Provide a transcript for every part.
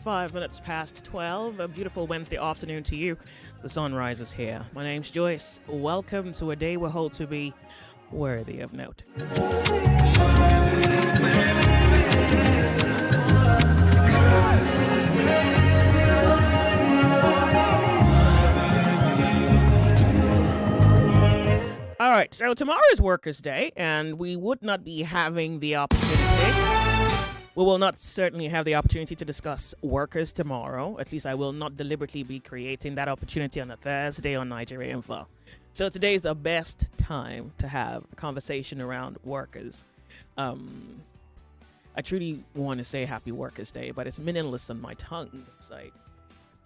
5 minutes past 12. A beautiful Wednesday afternoon to you. The sun rises here. My name's Joyce. Welcome to a day we hold to be worthy of note. All right, so tomorrow is Workers' Day, and we would not be having the opportunity. We will not certainly have the opportunity to discuss workers tomorrow. At least I will not deliberately be creating that opportunity on a Thursday on Nigeria Info. So today is the best time to have a conversation around workers. I truly want to say Happy Workers' Day, but it's meaningless on my tongue. It's like,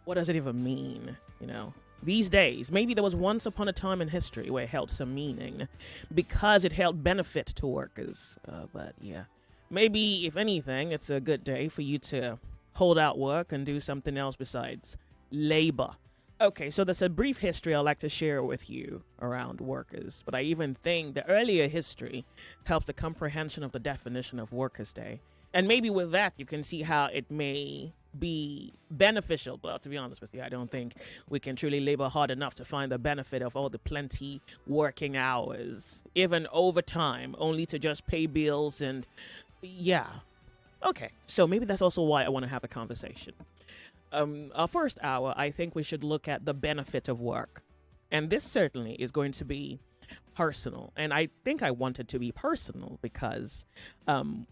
what does it even mean, you know? These days, maybe there was once upon a time in history where it held some meaning because it held benefit to workers. But yeah, maybe if anything, it's a good day for you to hold out work and do something else besides labor. Okay, so there's a brief history I'd like to share with you around workers, but I even think the earlier history helps the comprehension of the definition of Workers' Day. And maybe with that, you can see how it may be beneficial. But to be honest with you, I don't think we can truly labor hard enough to find the benefit of all the plenty working hours, even overtime, only to just pay bills and yeah. Okay, so maybe that's also why I want to have a conversation. Our first hour, I think we should look at the benefit of work. And this certainly is going to be personal. And I think I want it to be personal because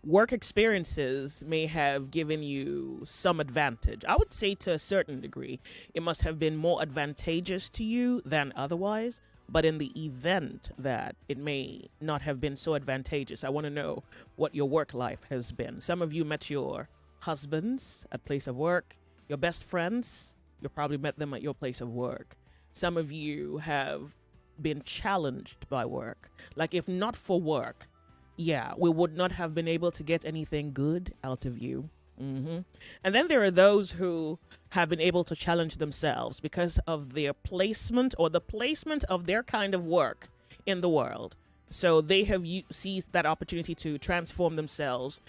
work experiences may have given you some advantage. I would say to a certain degree, it must have been more advantageous to you than otherwise. But in the event that it may not have been so advantageous, I want to know what your work life has been. Some of you met your husbands at place of work. Your best friends, you probably met them at your place of work. Some of you have been challenged by work. Like if not for work, yeah, we would not have been able to get anything good out of you. And then there are those who have been able to challenge themselves because of their placement or the placement of their kind of work in the world. So they have seized that opportunity to transform themselves,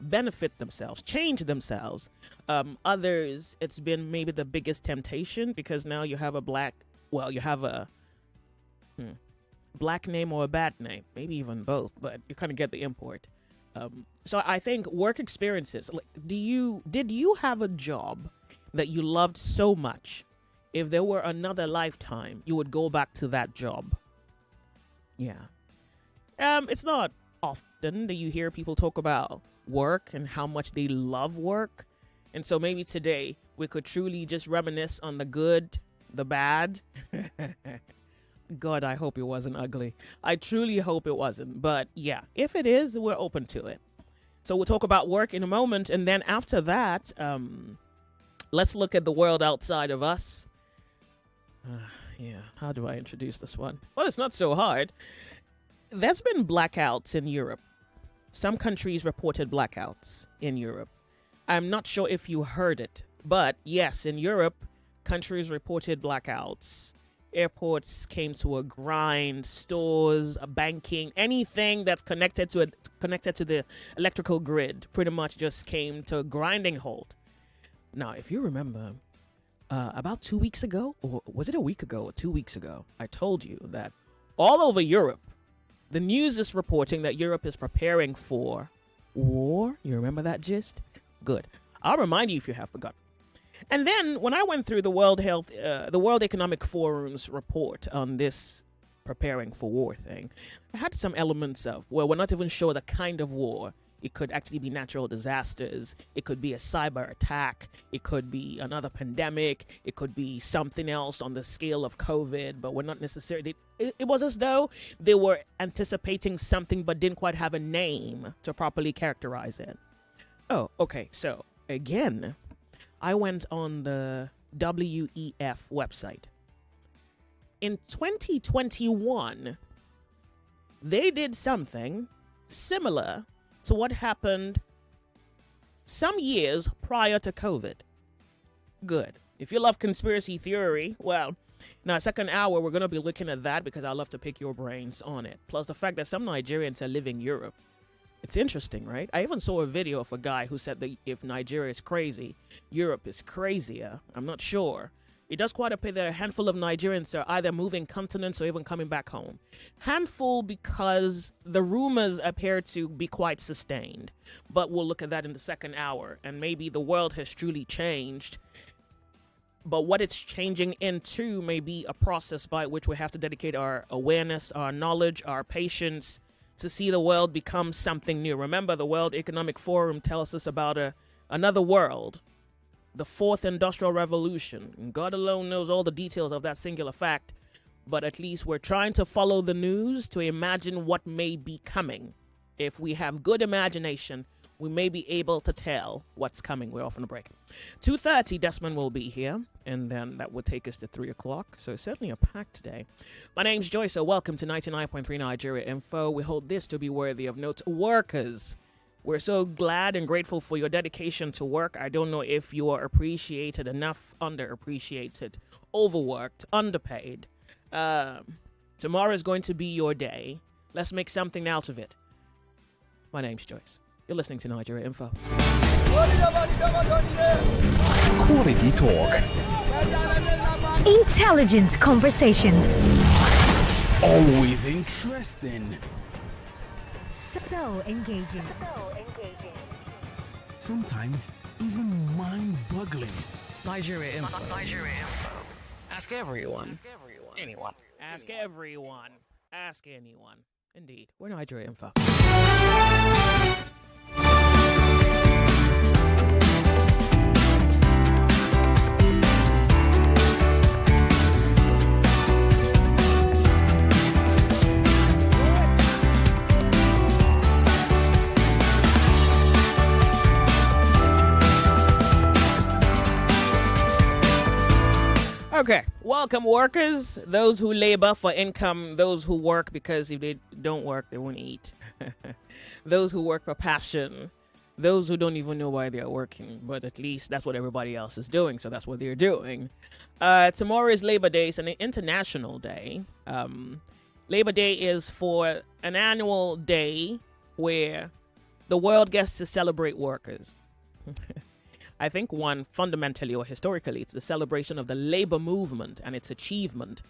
benefit themselves, change themselves. Others, it's been maybe the biggest temptation because now you have a black name or a bad name, maybe even both, but you kind of get the import. So I think work experiences, like, did you have a job that you loved so much, if there were another lifetime, you would go back to that job? Yeah. It's not often that you hear people talk about work and how much they love work. And so maybe today we could truly just reminisce on the good, the bad. God, I hope it wasn't ugly. I truly hope it wasn't. But yeah, if it is, we're open to it. So we'll talk about work in a moment. And then after that, let's look at the world outside of us. How do I introduce this one? Well, it's not so hard. There's been blackouts in Europe. Some countries reported blackouts in Europe. I'm not sure if you heard it, but yes, in Europe, countries reported blackouts. Airports came to a grind, stores, banking, anything that's connected to the electrical grid pretty much just came to a grinding halt. Now, if you remember, about 2 weeks ago, or was it a week ago or 2 weeks ago, I told you that all over Europe, the news is reporting that Europe is preparing for war. You remember that gist? Good. I'll remind you if you have forgotten. And then when I went through the World Economic Forum's report on this preparing for war thing, I had some elements of, well, we're not even sure the kind of war. It could actually be natural disasters. It could be a cyber attack. It could be another pandemic. It could be something else on the scale of COVID, but we're not necessarily. It was as though they were anticipating something but didn't quite have a name to properly characterize it. Oh, okay. So again, I went on the WEF website. In 2021, they did something similar to what happened some years prior to COVID. Good. If you love conspiracy theory, well, in our second hour, we're going to be looking at that because I love to pick your brains on it. Plus the fact that some Nigerians are living in Europe. It's interesting, right? I even saw a video of a guy who said that if Nigeria is crazy, Europe is crazier. I'm not sure. It does quite appear that a handful of Nigerians are either moving continents or even coming back home. Handful because the rumors appear to be quite sustained. But we'll look at that in the second hour. And maybe the world has truly changed. But what it's changing into may be a process by which we have to dedicate our awareness, our knowledge, our patience to see the world become something new. Remember, the World Economic Forum tells us about another world. The fourth industrial revolution. And God alone knows all the details of that singular fact, but at least we're trying to follow the news to imagine what may be coming. If we have good imagination, we may be able to tell what's coming. We're off on a break. 2:30, Desmond will be here, and then that would take us to 3 o'clock, so certainly a packed day. My name's Joyce, so welcome to 99.3 Nigeria Info. We hold this to be worthy of note. Workers, we're so glad and grateful for your dedication to work. I don't know if you are appreciated enough, underappreciated, overworked, underpaid. Tomorrow is going to be your day. Let's make something out of it. My name's Joyce. You're listening to Nigeria Info. Quality talk. Intelligent conversations. Always interesting. So engaging. Sometimes even mind-boggling. Nigeria Info. Ask everyone. Anyone. Ask everyone. Ask anyone. Indeed. We're Nigeria Info. Okay, welcome workers, those who labor for income, those who work because if they don't work, they won't eat. Those who work for passion, those who don't even know why they are working, but at least that's what everybody else is doing, so that's what they're doing. Tomorrow is Labor Day, it's an international day. Labor Day is for an annual day where the world gets to celebrate workers. I think one fundamentally or historically, it's the celebration of the labor movement and its achievement.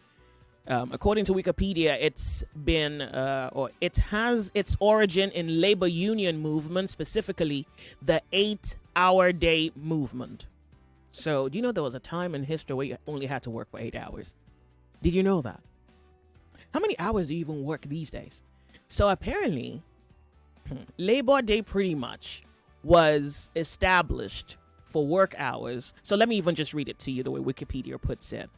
According to Wikipedia, it's been or it has its origin in labor union movement, specifically the 8-hour day movement. So, do you know there was a time in history where you only had to work for 8 hours? Did you know that? How many hours do you even work these days? So apparently, Labor Day pretty much was established for work hours. So let me even just read it to you the way Wikipedia puts it.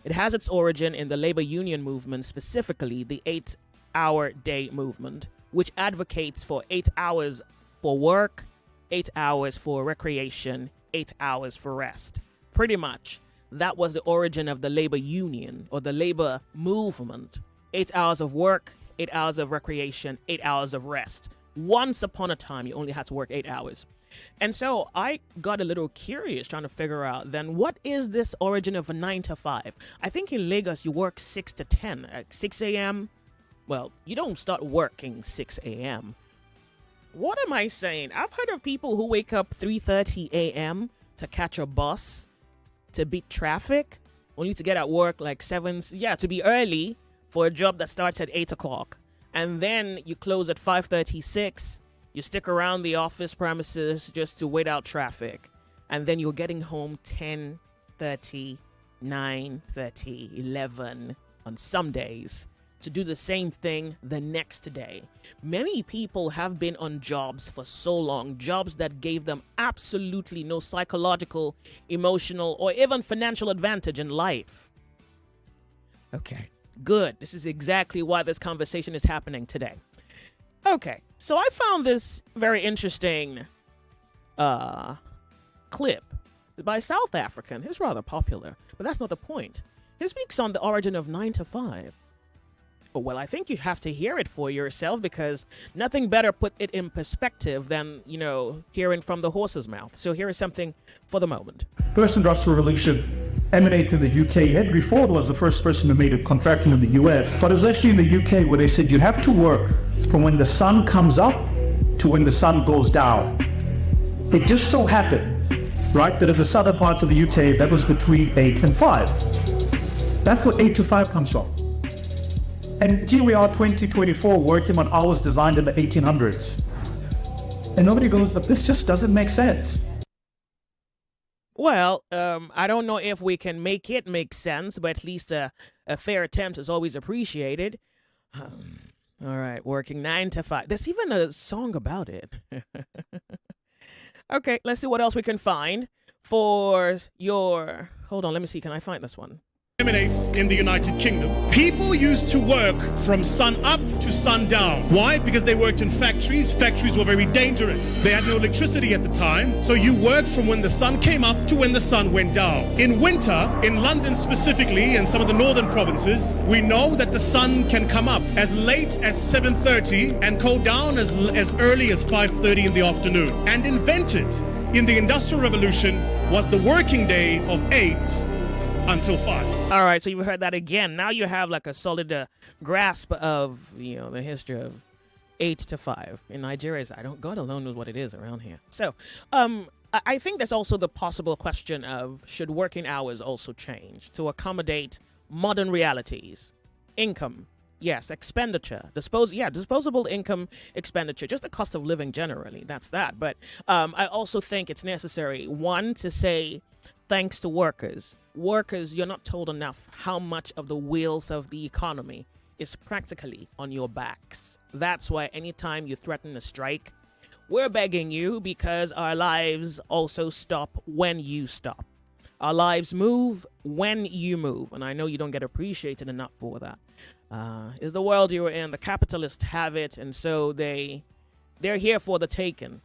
It has its origin in the labor union movement, specifically the 8-hour day movement, which advocates for 8 hours for work, 8 hours for recreation, 8 hours for rest. Pretty much, that was the origin of the labor union or the labor movement. 8 hours of work, 8 hours of recreation, 8 hours of rest. Once upon a time, you only had to work 8 hours. And so I got a little curious trying to figure out then what is this origin of a 9 to 5? I think in Lagos you work 6 to 10, like 6 a.m. Well, you don't start working 6 a.m. What am I saying? I've heard of people who wake up 3:30 a.m. to catch a bus to beat traffic, only to get at work like 7, to be early for a job that starts at 8 o'clock. And then you close at 5:36. You stick around the office premises just to wait out traffic. And then you're getting home 10:30, 9:30, 11 on some days to do the same thing the next day. Many people have been on jobs for so long, jobs that gave them absolutely no psychological, emotional, or even financial advantage in life. Okay, good. This is exactly why this conversation is happening today. Okay, so I found this very interesting clip by a South African. He's rather popular, but that's not the point. He speaks on the origin of 9 to 5. Oh, well, I think you have to hear it for yourself because nothing better put it in perspective than, hearing from the horse's mouth. So here is something for the moment. First industrial revolution emanated in the UK. Henry Ford was the first person who made a contracting in the US. But it was actually in the UK where they said you have to work from when the sun comes up to when the sun goes down. It just so happened, right, that in the southern parts of the UK, that was between 8 and 5. That's what 8 to 5 comes from. And here we are, 2024, working on hours designed in the 1800s. And nobody goes, but this just doesn't make sense. Well, I don't know if we can make it make sense, but at least a fair attempt is always appreciated. All right, working 9 to 5. There's even a song about it. Okay, let's see what else we can find for your... Hold on, let me see. Can I find this one? Emanates in the United Kingdom. People used to work from sun up to sundown. Why? Because they worked in factories. Factories were very dangerous. They had no electricity at the time, so you worked from when the sun came up to when the sun went down. In winter, in London specifically, and some of the northern provinces, we know that the sun can come up as late as 7:30 and go down as early as 5:30 in the afternoon. And invented in the Industrial Revolution was the working day of 8 until 5. All right, so you've heard that again. Now you have like a solid grasp of, the history of 8 to 5. In Nigeria, God alone knows what it is around here. So, I think there's also the possible question of, should working hours also change to accommodate modern realities? Income, yes. Expenditure, disposable income expenditure, just the cost of living generally. That's that. But I also think it's necessary, one, to say thanks to workers. Workers, you're not told enough how much of the wheels of the economy is practically on your backs. That's why anytime you threaten a strike, we're begging you, because our lives also stop when you stop. Our lives move when you move. And I know you don't get appreciated enough for that. Is the world you're in. The capitalists have it, and so they're here for the taking.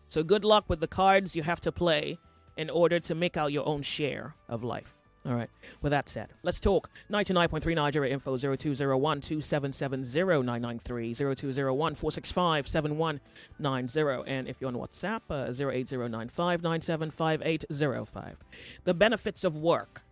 So good luck with the cards you have to play in order to make out your own share of life. All right. With that said, let's talk. 99.3 Nigeria Info 0201-2770-993, 0201-465-7190. And if you're on WhatsApp, 08095975805. The benefits of work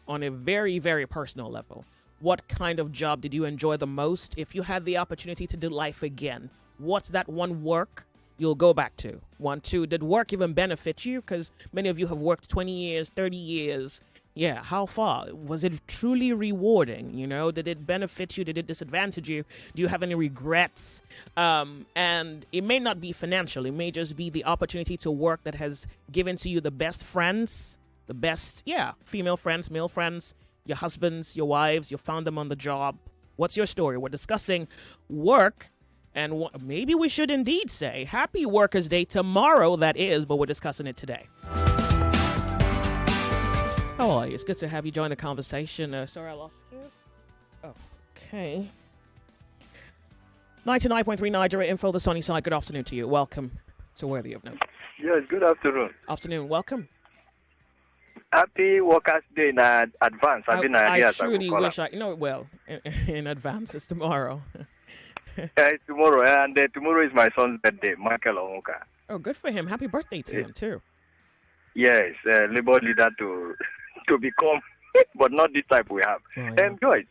on a very, very personal level. What kind of job did you enjoy the most? If you had the opportunity to do life again, what's that one work you'll go back to? 1, 2, did work even benefit you? Because many of you have worked 20 years, 30 years. Yeah, how far? Was it truly rewarding? Did it benefit you? Did it disadvantage you? Do you have any regrets? And it may not be financial. It may just be the opportunity to work that has given to you the best friends, the best, female friends, male friends, your husbands, your wives. You found them on the job. What's your story? We're discussing work. And maybe we should indeed say Happy Workers' Day tomorrow, that is, but we're discussing it today. How are you? It's good to have you join the conversation. Sorry I lost you. Okay. 99.3 Nigeria Info, the sunny side. Good afternoon to you. Welcome to Worthy of Note. Yes, good afternoon. Afternoon. Welcome. Happy Workers' Day in advance. I truly wish in advance. It's tomorrow. It's tomorrow, and tomorrow is my son's birthday, Michael Onwuka. Oh, good for him. Happy birthday to him, too. Yes, labor leader to become, but not this type we have. Oh, yeah. Joyce,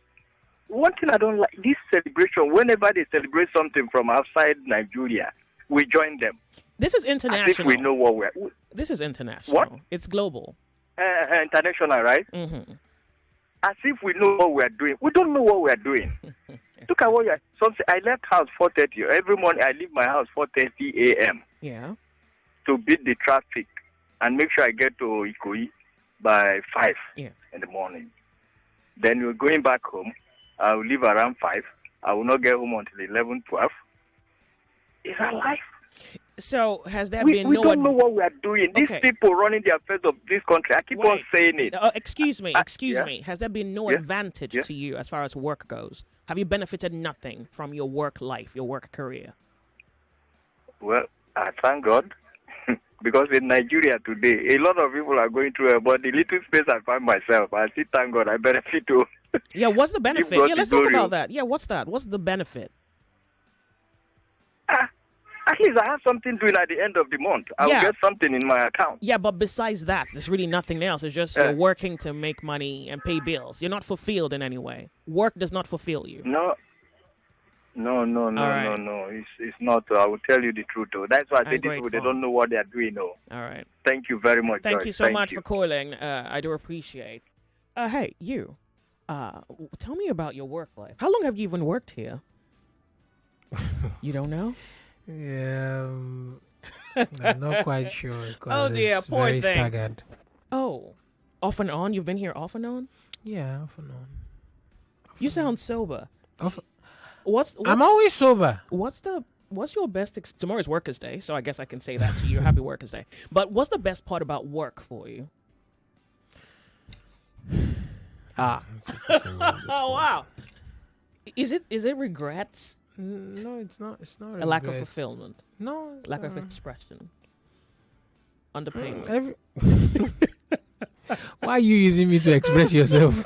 one thing I don't like, this celebration, whenever they celebrate something from outside Nigeria, we join them. This is international. As if we know what we're... This is international. What? It's global. International, right? Mm-hmm. As if we know what we're doing. We don't know what we're doing. Look at what you're... I left house 4:30. Every morning I leave my house 4:30 a.m. Yeah. to beat the traffic and make sure I get to Ikoyi by 5 in the morning. Then we're going back home. I will leave around 5. I will not get home until 11, 12. Is that life? So has there we been don't know what we are doing. These people running the affairs of this country, I keep on saying it. Excuse me. Has there been no advantage to you as far as work goes? Have you benefited nothing from your work life, your work career? Well, I thank God. Because in Nigeria today, a lot of people are going through it, but the little space I find myself, I still thank God I benefit too. Yeah, what's the benefit? Yeah, let's talk about that. Yeah, what's that? What's the benefit? At least I have something doing at the end of the month. I'll get something in my account. Yeah, but besides that, there's really nothing else. It's just you're working to make money and pay bills. You're not fulfilled in any way. Work does not fulfill you. No. No. right. It's not. I will tell you the truth. Though. That's why I say these people, they don't know what they are doing. No. All right. Thank you very much. Thank Joyce. you so much for calling. I do appreciate. Hey, you. Tell me about your work life. How long have you even worked here? You don't know? Yeah, I'm not quite sure. Oh dear, it's poor very thing. staggered. Oh, off and on. You've been here off and on. Yeah, off and on. You sound sober. Off. What's I'm always sober. What's your best? Tomorrow's Workers' Day, so I guess I can say that to you. Happy Workers' Day. But what's the best part about work for you? Oh wow. Is it regrets? No, it's not. It's not a lack of fulfillment. No, lack of expression. Underpayment. Why are you using me to express yourself?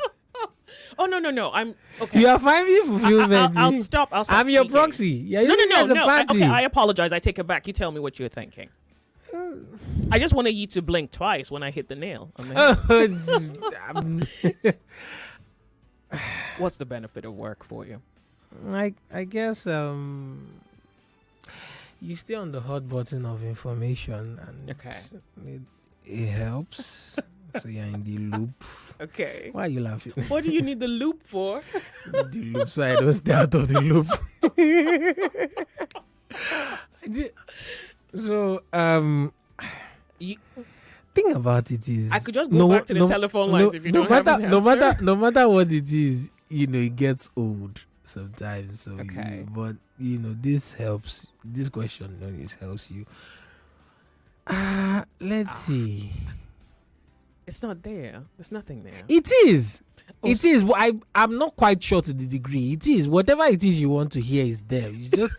Oh no. I'm okay. You are finding fulfillment. I'll stop. I'm your speaking. proxy. Yeah, No. party. Okay, I apologize. I take it back. You tell me what you're thinking. I just wanted you to blink twice when I hit the nail. What's the benefit of work for you? I guess you stay on the hot button of information, and it helps. So you're in the loop. Okay. Why are you laughing? What do you need the loop for? The loop, so I don't stay out of the loop. So thing about it is, I could just go back to the telephone lines if you don't have an answer. No matter what it is, it gets old sometimes. So but this helps. This question always helps you. Let's see. It's not there. There's nothing there. It is. It is. I'm not quite sure to the degree. It is. Whatever it is you want to hear is there. It's just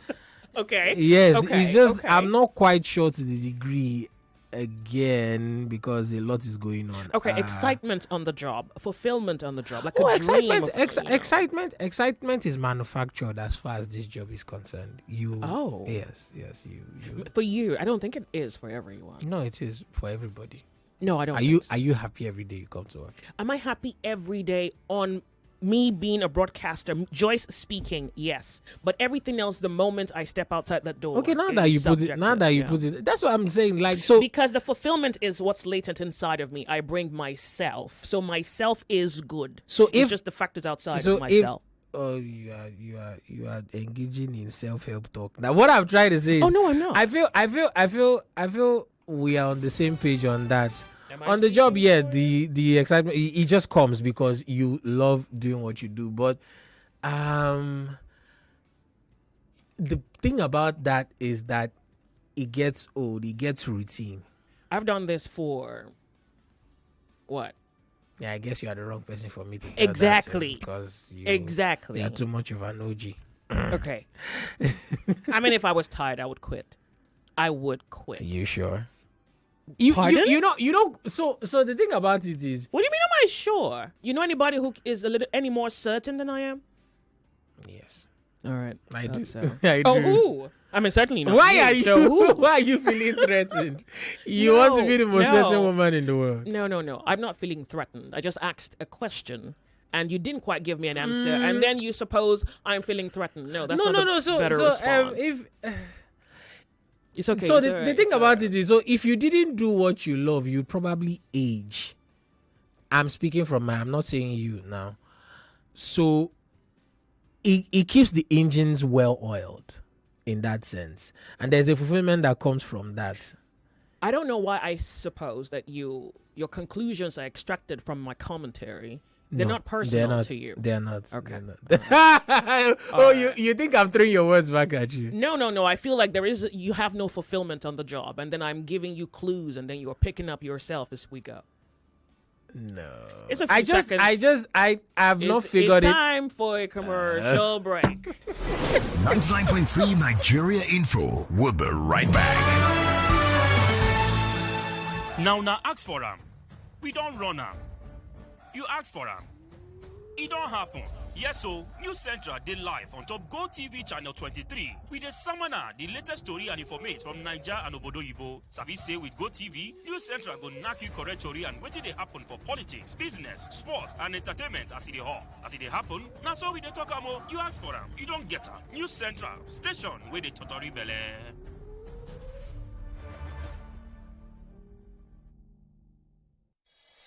okay. Yes. Okay. It's just I'm not quite sure to the degree again because a lot is going on. Okay. Excitement on the job, fulfillment on the job, like a dream. Excitement is manufactured as far as this job is concerned. Yes. You. For you, I don't think it is for everyone. No, it is for everybody. No, I don't. Are you happy every day you come to work? Am I happy every day on me being a broadcaster, Joyce speaking? Yes, but everything else, the moment I step outside that door. Okay, now that you put it, that's what I'm saying. Because the fulfillment is what's latent inside of me. I bring myself, so myself is good. So it's just the factors outside of myself. You are engaging in self-help talk. Now, what I'm trying to say is, no, I'm not. I feel we are on the same page on that. On the job, the excitement it just comes because you love doing what you do. But the thing about that is that it gets old, it gets routine. I've done this for what? Yeah, I guess you are the wrong person for me to tell exactly that because you are too much of an OG. Okay. I mean, if I was tired, I would quit. I would quit. Are you sure? Pardon? You know. So the thing about it is, what do you mean? Am I sure? You know anybody who is any more certain than I am? Yes. All right. I do. I do. Who? I mean, certainly not. Why are you? So who? Why are you feeling threatened? You want to be the most certain woman in the world? No. I'm not feeling threatened. I just asked a question. And you didn't quite give me an answer, and then you suppose I'm feeling threatened. No, that's not the better response. It's okay. So the thing about it is, so if you didn't do what you love, you'd probably age. I'm speaking from I'm not saying you now. So it keeps the engines well oiled in that sense. And there's a fulfillment that comes from that. I don't know why I suppose that your conclusions are extracted from my commentary. They're not personal to you. They're not. Okay. They're not. You think I'm throwing your words back at you? No. I feel like you have no fulfillment on the job, and then I'm giving you clues, and then you're picking up yourself as we go. No. It's a few seconds. I've not figured it. It's time for a commercial break. 99.3 Nigeria Info. We'll be right back. Now ask for them. We don't run them. You ask for them. It don't happen. Yes, so News Central did live on top Go TV channel 23 with a summoner, the latest story and information from Niger and Obodo Yibo. Sabi say with Go TV, News Central go knock you correct story and what they happen for politics, business, sports, and entertainment as it hot. As it happen, now so we dey talk amo, you ask for them, you don't get them. News Central, station where they totally belle.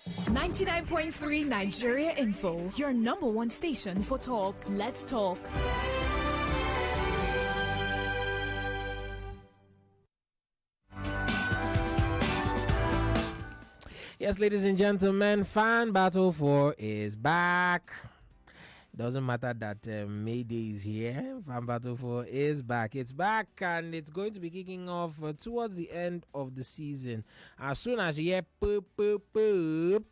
.3 Nigeria Info, your number one station for talk. Let's talk. Yes, ladies and gentlemen, Fan Battle 4 is back. Doesn't matter that Mayday is here. Fan Battle 4 is back. It's back and it's going to be kicking off towards the end of the season. As soon as you hear boop, boop, boop,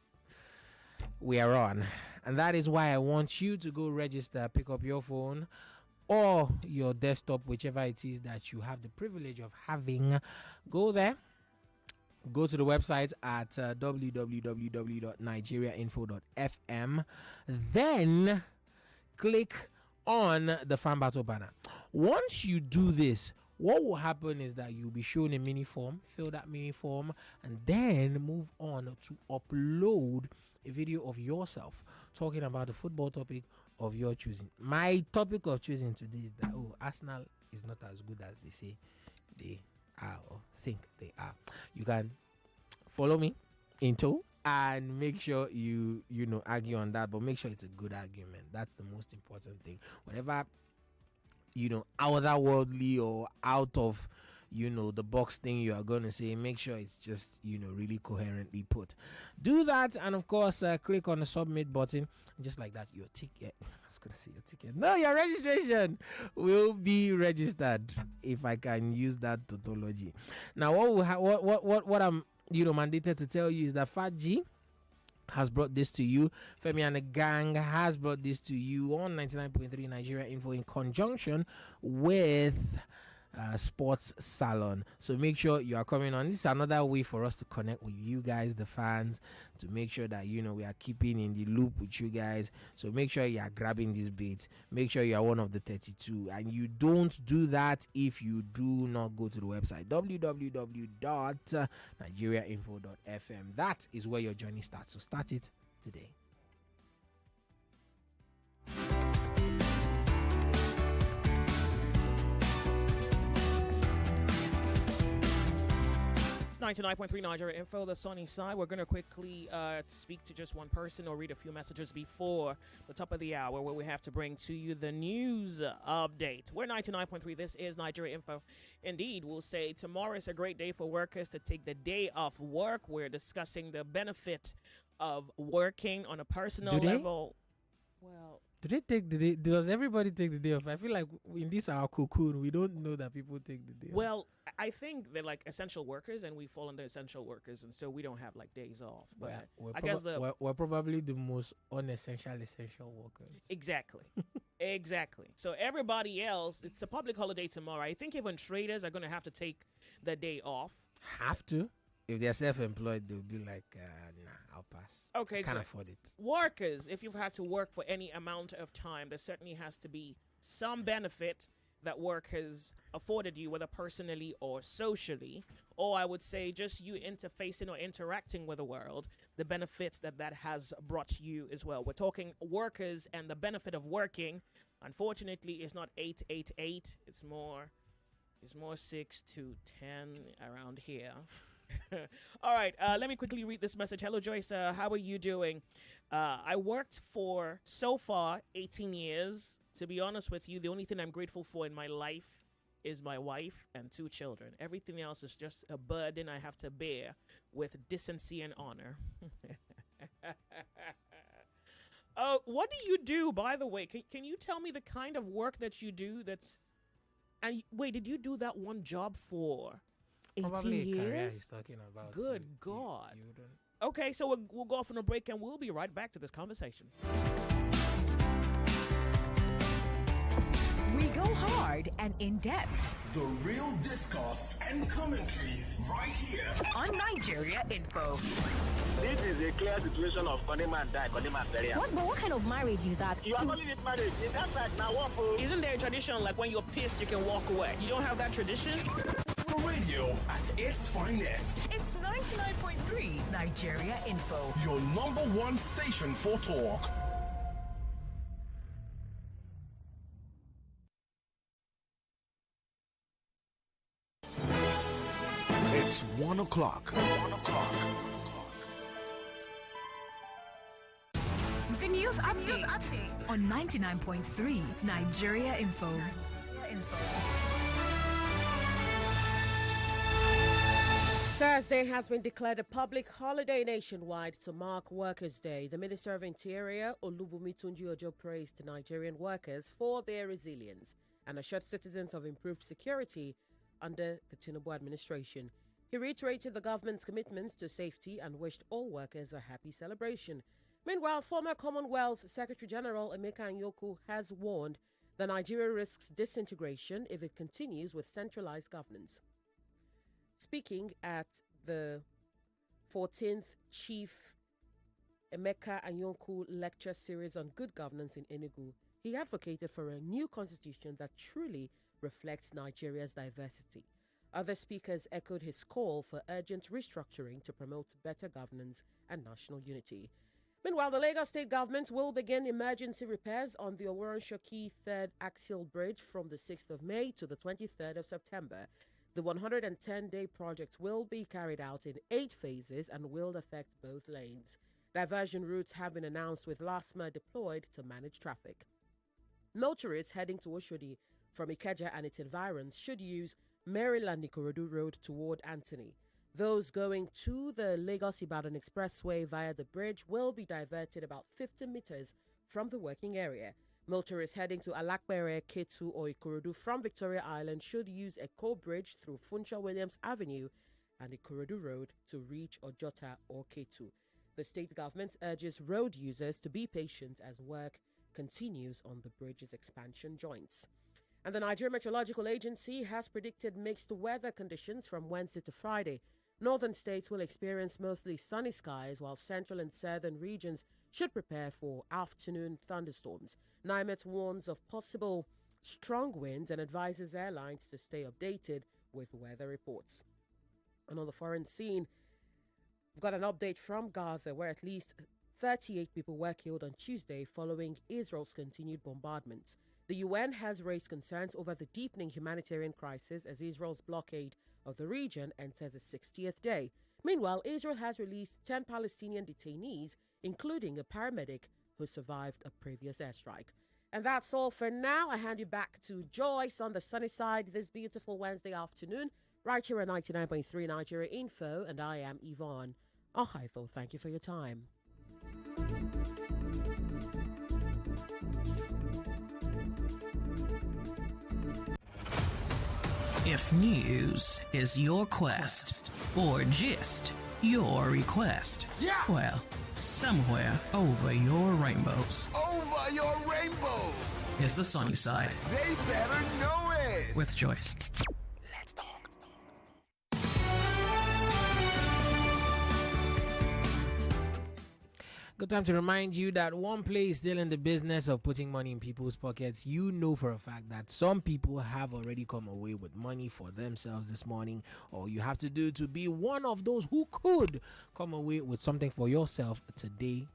we are on. And that is why I want you to go register, pick up your phone or your desktop, whichever it is that you have the privilege of having. Go there. Go to the website at www.nigeriainfo.fm. Then click on the Fan Battle banner. Once you do this, what will happen is that you'll be shown a mini form, fill that mini form, and then move on to upload a video of yourself talking about the football topic of your choosing. My topic of choosing today is that Arsenal is not as good as they say they are or think they are. You can follow me into and make sure you argue on that, but make sure it's a good argument. That's the most important thing. Whatever otherworldly or out of the box thing you are going to say, make sure it's just really coherently put. Do that, and of course click on the submit button. Just like that, your ticket, I was going to say your ticket, no, your registration will be registered, if I can use that tautology. Now what I'm mandated to tell you is that Fat G has brought this to you. Femi and the gang has brought this to you on 99.3 Nigeria Info in conjunction with Sports Salon. So make sure you are coming on. This is another way for us to connect with you guys, the fans, to make sure that we are keeping in the loop with you guys. So make sure you are grabbing these beats. Make sure you are one of the 32, and you don't do that if you do not go to the website www.nigeriainfo.fm. That is where your journey starts. So start it today. 99.3 Nigeria Info, the sunny side. We're going to quickly speak to just one person or read a few messages before the top of the hour, where we have to bring to you the news update. We're 99.3. This is Nigeria Info. Indeed, we'll say tomorrow is a great day for workers to take the day off work. We're discussing the benefit of working on a personal level. Well, do they take the day? Does everybody take the day off? I feel like in this our cocoon, we don't know that people take the day off. Well, I think they're like essential workers, and we fall under essential workers, and so we don't have like days off. But I guess we're probably the most unessential essential workers. Exactly. Exactly. So everybody else, it's a public holiday tomorrow. I think even traders are going to have to take the day off. Have to? If they're self-employed, they'll be like, nah, I'll pass. Okay, Can't afford it. Workers, if you've had to work for any amount of time, there certainly has to be some benefit that work has afforded you, whether personally or socially, or I would say just you interfacing or interacting with the world, the benefits that has brought you as well. We're talking workers, and the benefit of working, unfortunately, is not 888. It's more 6 to 10 around here. All right, let me quickly read this message. Hello, Joyce. How are you doing? I worked for, so far, 18 years. To be honest with you, the only thing I'm grateful for in my life is my wife and 2 children. Everything else is just a burden I have to bear with decency and honor. What do you do, by the way? Can you tell me the kind of work that you do that's... And wait, did you do that one job for 18 Probably years? A career he's talking about. Good God. Okay, so we'll go off on a break, and we'll be right back to this conversation. We go hard and in depth. The real discourse and commentaries right here on Nigeria Info. This is a clear situation of Konima die, Konima burial. What kind of marriage is that? You are calling it marriage. In that fact, now what? Isn't there a tradition like when you're pissed, you can walk away? You don't have that tradition? Radio at its finest. It's 99.3 Nigeria Info. Your number one station for talk. It's 1 o'clock. 1 o'clock. The news update on 99.3 Nigeria Info. Thursday has been declared a public holiday nationwide to mark Workers' Day. The Minister of Interior, Olubunmi Tunji-Ojo, praised Nigerian workers for their resilience and assured citizens of improved security under the Tinubu administration. He reiterated the government's commitments to safety and wished all workers a happy celebration. Meanwhile, former Commonwealth Secretary-General Emeka Anyaoku has warned that Nigeria risks disintegration if it continues with centralized governance. Speaking at the 14th Chief Emeka Anyaoku Lecture Series on Good Governance in Enugu, he advocated for a new constitution that truly reflects Nigeria's diversity. Other speakers echoed his call for urgent restructuring to promote better governance and national unity. Meanwhile, the Lagos State government will begin emergency repairs on the Oworon-Shoki 3rd Axial Bridge from the 6th of May to the 23rd of September. The 110-day project will be carried out in 8 phases and will affect both lanes. Diversion routes have been announced with LASMA deployed to manage traffic. Motorists heading to Oshodi from Ikeja and its environs should use Maryland-Ikorodu Road toward Anthony. Those going to the Lagos-Ibadan Expressway via the bridge will be diverted about 50 meters from the working area. Motorists heading to Alakbere, Ketu or Ikorodu from Victoria Island should use Eko Bridge through Funcha Williams Avenue and Ikorodu Road to reach Ojota or Ketu. The state government urges road users to be patient as work continues on the bridge's expansion joints. And the Nigeria Meteorological Agency has predicted mixed weather conditions from Wednesday to Friday. Northern states will experience mostly sunny skies, while central and southern regions should prepare for afternoon thunderstorms. NIMET warns of possible strong winds and advises airlines to stay updated with weather reports. And on the foreign scene, we've got an update from Gaza, where at least 38 people were killed on Tuesday following Israel's continued bombardments. The UN has raised concerns over the deepening humanitarian crisis as Israel's blockade of the region enters its 60th day. Meanwhile, Israel has released 10 Palestinian detainees, including a paramedic who survived a previous airstrike. And that's all for now. I hand you back to Joyce on the sunny side this beautiful Wednesday afternoon, right here at 99.3 Nigeria Info, and I am Yvonne Ohaifo. Thank you for your time. If news is your quest, or gist your request, well, somewhere over your rainbows. Over your rainbow! Is the sunny side. They better know it! With Joyce. Let's talk. Good time to remind you that one play is still in the business of putting money in people's pockets. You know for a fact that some people have already come away with money for themselves this morning. All you have to do to be one of those who could come away with something for yourself today,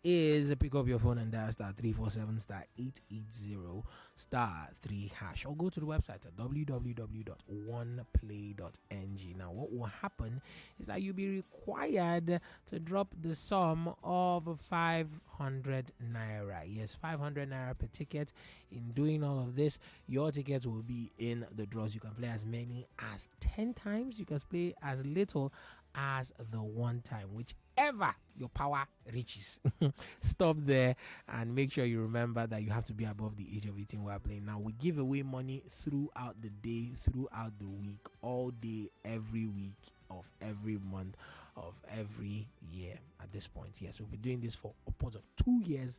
is pick up your phone and dial *347*880*3#, or go to the website at www.oneplay.ng. Now, what will happen is that you'll be required to drop the sum of 500 naira. Yes, 500 naira per ticket. In doing all of this, your tickets will be in the draws. You can play as many as 10 times. You can play as little as the one time, whichever your power reaches. Stop there and make sure you remember that you have to be above the age of 18 while playing. Now, we give away money throughout the day, throughout the week, all day, every week of every month of every year at this point. Yes, we'll be doing this for upwards of 2 years,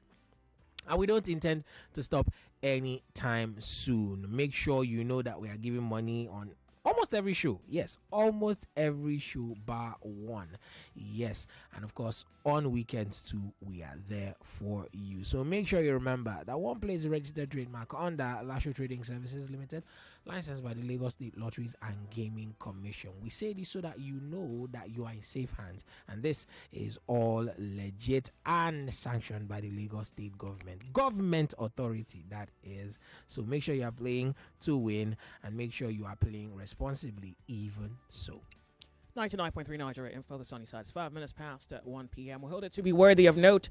and we don't intend to stop anytime soon. Make sure you know that we are giving money on almost every show. Yes, almost every show bar one. Yes, and of course on weekends too, we are there for you. So make sure you remember that one place is registered trademark under Lasho Trading Services Limited, licensed by the Lagos State Lotteries and Gaming Commission. We say this so that you know that you are in safe hands, and this is all legit and sanctioned by the Lagos State government authority, that is. So make sure you are playing to win, and make sure you are playing responsibly even so. 99.3 Nigeria Info, the sunny side. It's 5 minutes past 1 p.m. We hold it to be worthy of note.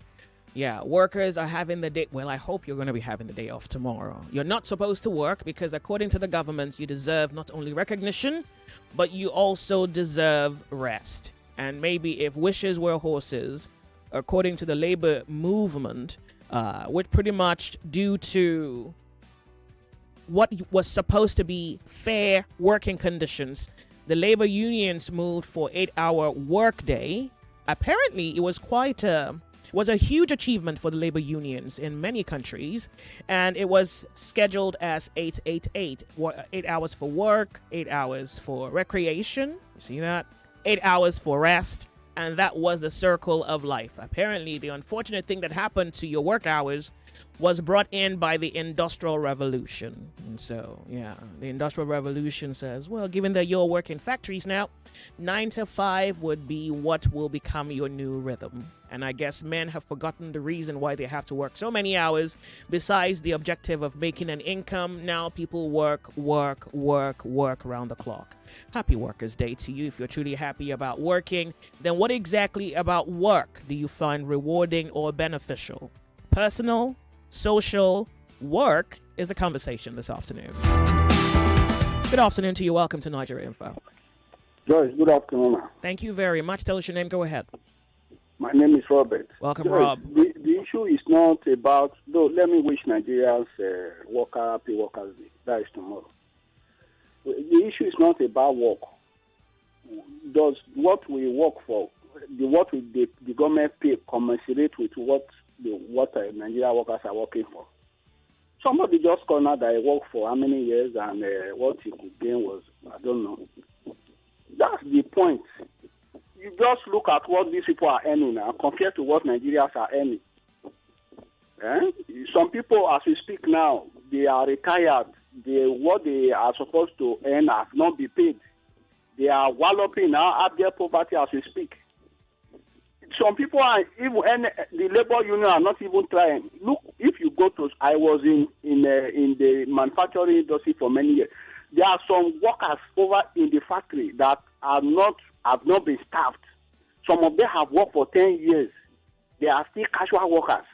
Yeah, workers are having the day. Well, I hope you're going to be having the day off tomorrow. You're not supposed to work because, according to the government, you deserve not only recognition, but you also deserve rest. And maybe if wishes were horses, according to the labor movement, which pretty much due to what was supposed to be fair working conditions, the labor unions moved for 8-hour workday. Apparently, it was was a huge achievement for the labor unions in many countries, and it was scheduled as 8-8-8. 8 hours for work, 8 hours for recreation. You see that? 8 hours for rest, and that was the circle of life. Apparently, the unfortunate thing that happened to your work hours was brought in by the Industrial Revolution. And so, yeah, the Industrial Revolution says, well, given that you're working factories now, 9 to 5 would be what will become your new rhythm. And I guess men have forgotten the reason why they have to work so many hours. Besides the objective of making an income, now people work around the clock. Happy Workers' Day to you. If you're truly happy about working, then what exactly about work do you find rewarding or beneficial? Personal, social, work is the conversation this afternoon. Good afternoon to you. Welcome to Nigeria Info. Joyce, good afternoon. Thank you very much. Tell us your name. Go ahead. My name is Robert. Welcome, Joyce, Rob. The issue is not about, though, let me wish Nigerians happy Workers' Day. That is tomorrow. The issue is not about work. Does what we work for, the government pay commensurate with what Nigerian workers are working for? Somebody just cornered that I worked for how many years, and what he could gain was, I don't know. That's the point. You just look at what these people are earning now compared to what Nigerians are earning. Some people, as we speak now, they are retired. What they are supposed to earn has not been paid. They are walloping now at their poverty as we speak. Some people are even, the labor union are not even trying. Look, if you go to, I was in the manufacturing industry for many years. There are some workers over in the factory that have not been staffed. Some of them have worked for 10 years. They are still casual workers.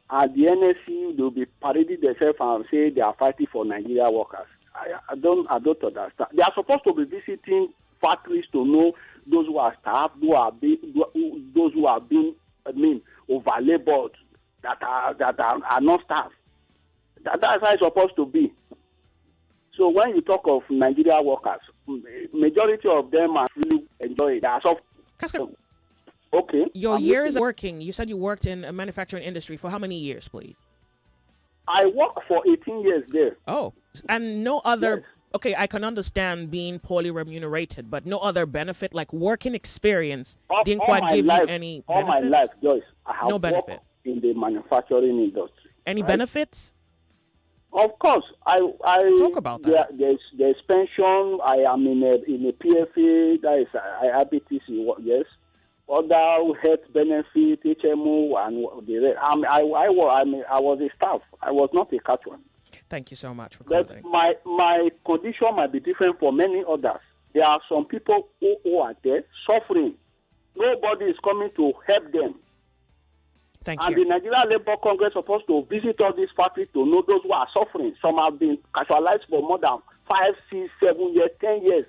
At the NSC, they'll be parading themselves and say they are fighting for Nigeria workers. I don't understand. They are supposed to be visiting factories to know those who are staffed, those who have been, over-labored, that are not staffed. That's how it's supposed to be. So when you talk of Nigeria workers, majority of them are really enjoying it. They are okay. Your years working, you said you worked in a manufacturing industry for how many years, please? I worked for 18 years there. Oh, and no other... Yes. Okay, I can understand being poorly remunerated, but no other benefit, like working experience, didn't quite give you any benefits? All my life, Joyce, I have no benefit. worked in the manufacturing industry. Any benefits? Of course. I talk about that. There's pension. I am in a PFA, that is IRBTC, yes. Other health benefit, HMO, and the rest. I was a staff. I was not a catchman. Thank you so much for calling. But my condition might be different from many others. There are some people who are there suffering. Nobody is coming to help them. Thank and you. The Nigeria Labour Congress is supposed to visit all these factories to know those who are suffering. Some have been casualized for more than 5, 6, 7 years, 10 years,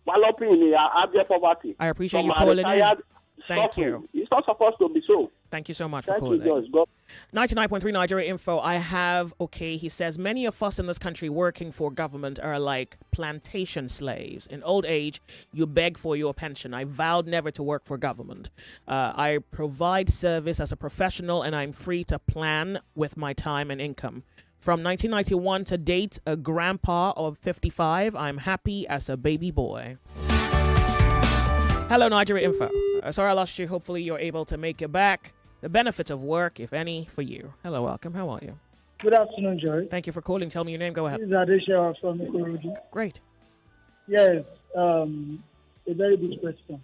walloping in their poverty. I appreciate Some you are calling retired, in. Thank you. It's not supposed to be so. Thank you so much for Thank calling. you, Joyce. 99.3 Nigeria Info. I have, he says, many of us in this country working for government are like plantation slaves. In old age, you beg for your pension. I vowed never to work for government. I provide service as a professional, and I'm free to plan with my time and income. From 1991 to date, a grandpa of 55. I'm happy as a baby boy. Hello, Nigeria Info. Sorry I lost you. Hopefully you're able to make it back. The benefits of work, if any, for you. Hello, welcome. How are you? Good afternoon, Joy. Thank you for calling. Tell me your name. Go ahead. This is Adesha from Ikorodu. Great. Yes, a very good question.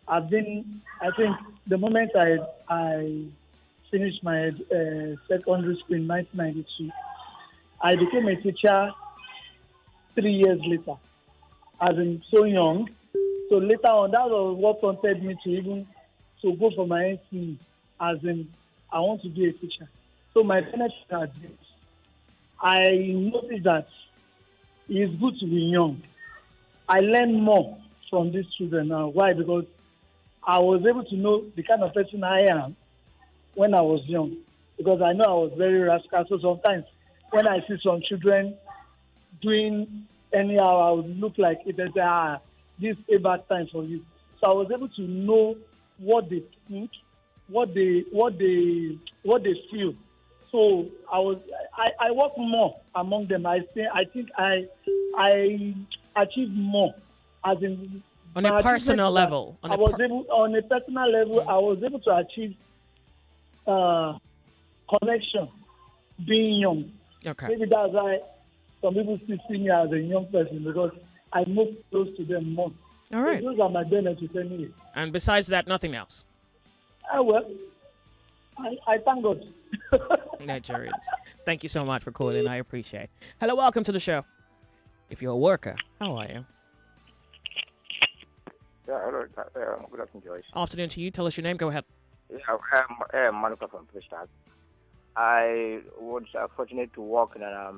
I think the moment I finished my secondary school in 1992, I became a teacher 3 years later, as in so young. So later on, that was what prompted me to go for my NCE, as in I want to be a teacher. So my parents are this. I noticed that it's good to be young. I learn more from these children now. Why? Because I was able to know the kind of person I am when I was young. Because I know I was very rascal. So sometimes when I see some children doing anyhow, I would look like it and say, this is a bad time for you. So I was able to know what they think, what they feel. So I work more among them. I think I achieved more, as in on a personal level. On a personal level, I was able to achieve connection, being young. Okay. Maybe that's why some people still see me as a young person, because I move close to them more. All right. So those are my benefits anyway. And besides that, nothing else? Well, I thank God. Nigerians. Thank you so much for calling. I appreciate it. Hello, welcome to the show. If you're a worker, how are you? Yeah, hello. Good afternoon, Joyce. Afternoon to you. Tell us your name. Go ahead. Yeah, I'm Monica from Freestyle. I was fortunate to work in a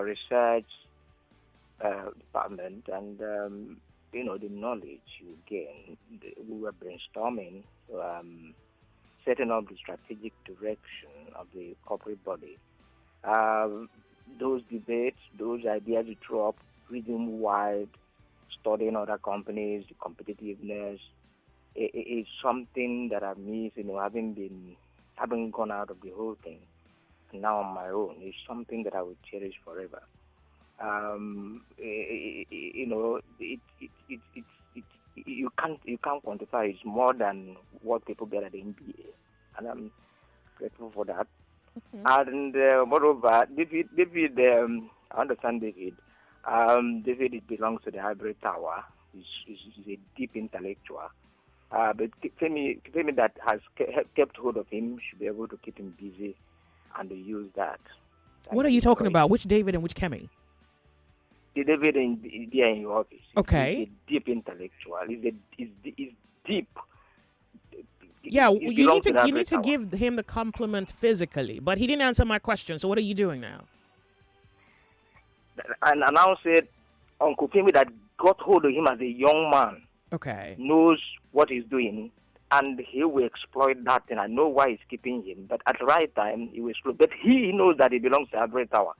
research department, and the knowledge you gain. We were brainstorming, setting up the strategic direction of the corporate body. Those debates, those ideas you throw up, reading wide, studying other companies, the competitiveness, it's something that I miss, having gone out of the whole thing, and now on my own. It's something that I will cherish forever. You can't quantify. It's more than what people get at the NBA, and I'm grateful for that. And moreover, David, I understand David. David, it belongs to the Ivory Tower. He's a deep intellectual. But Femi that has kept hold of him should be able to keep him busy and use that. What are you talking about? Which David and which Kemi? The David in your office. Okay. He's a deep intellectual. He's deep. Yeah, you need to give him the compliment physically, but he didn't answer my question. So what are you doing now? And I now said, Uncle Femi that got hold of him as a young man. Okay. Knows what he's doing, and he will exploit that, and I know why he's keeping him. But at the right time, he will exploit. But he knows that he belongs to Ivory Tower.